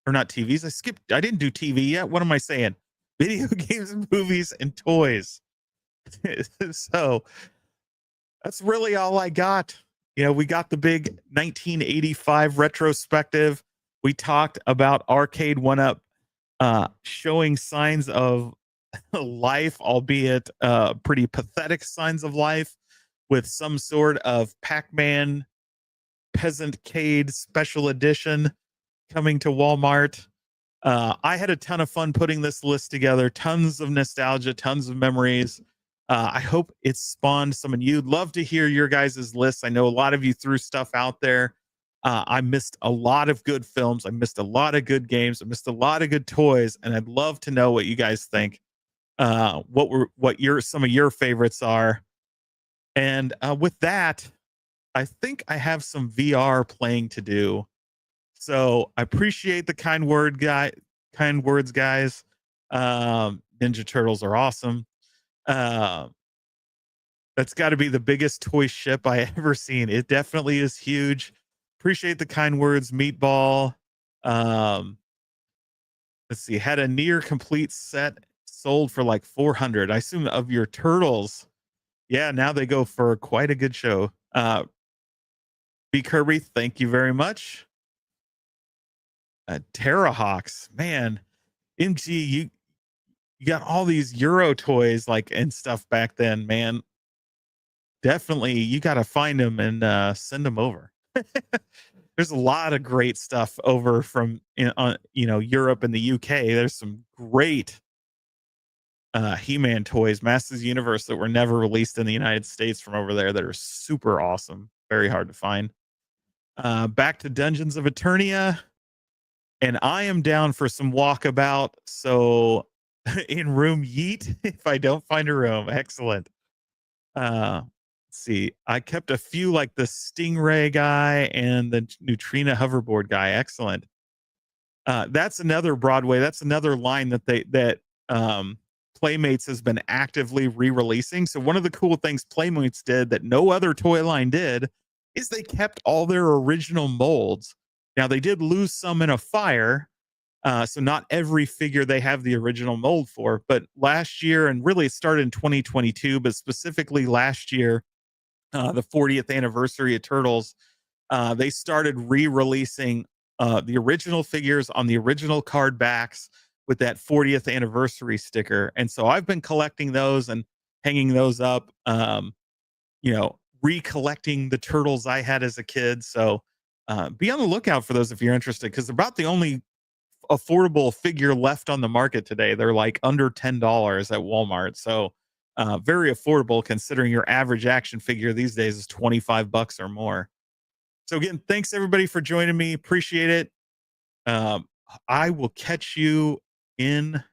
Speaker 1: Or not TVs. I didn't do TV yet. What am I saying? Video games, movies, and toys. So that's really all I got. We got the big 1985 retrospective. We talked about Arcade 1-Up showing signs of life, albeit pretty pathetic signs of life, with some sort of Pac-Man Peasant-Cade special edition coming to Walmart. I had a ton of fun putting this list together. Tons of nostalgia, tons of memories. I hope it spawned some of you. Love to hear your guys' lists. I know a lot of you threw stuff out there. I missed a lot of good films. I missed a lot of good games. I missed a lot of good toys, and I'd love to know what you guys think. What some of your favorites are. And with that, I think I have some VR playing to do. So I appreciate the kind words, guys. Ninja Turtles are awesome. That's got to be the biggest toy ship I ever seen. It definitely is huge. Appreciate the kind words, Meatball. Let's see, had a near complete set sold for like 400. I assume of your Turtles. Yeah, now they go for quite a good show. B Kirby, thank you very much. Terrahawks, man. MG, you got all these Euro toys and stuff back then, man. Definitely, you got to find them and send them over. There's a lot of great stuff over from Europe and the UK. There's some great He-Man toys, Masters of the Universe, that were never released in the United States from over there, that are super awesome. Very hard to find. Back to Dungeons of Eternia. And I am down for some walkabout. So in room yeet, if I don't find a room. Excellent. Let's see. I kept a few, like the Stingray guy and the Neutrina hoverboard guy. Excellent. That's another Broadway. That's another line that Playmates has been actively re-releasing. So one of the cool things Playmates did that no other toy line did is they kept all their original molds. Now they did lose some in a fire, so not every figure they have the original mold for. But last year, and really it started in 2022, but specifically last year, the 40th anniversary of Turtles, they started re-releasing the original figures on the original card backs with that 40th anniversary sticker. And so I've been collecting those and hanging those up, recollecting the turtles I had as a kid. So be on the lookout for those if you're interested, because they're about the only affordable figure left on the market today. They're like under $10 at Walmart. So very affordable considering your average action figure these days is 25 bucks or more. So again, thanks everybody for joining me. Appreciate it. Um, I will catch you in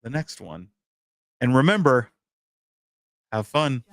Speaker 1: the next one. And remember, have fun.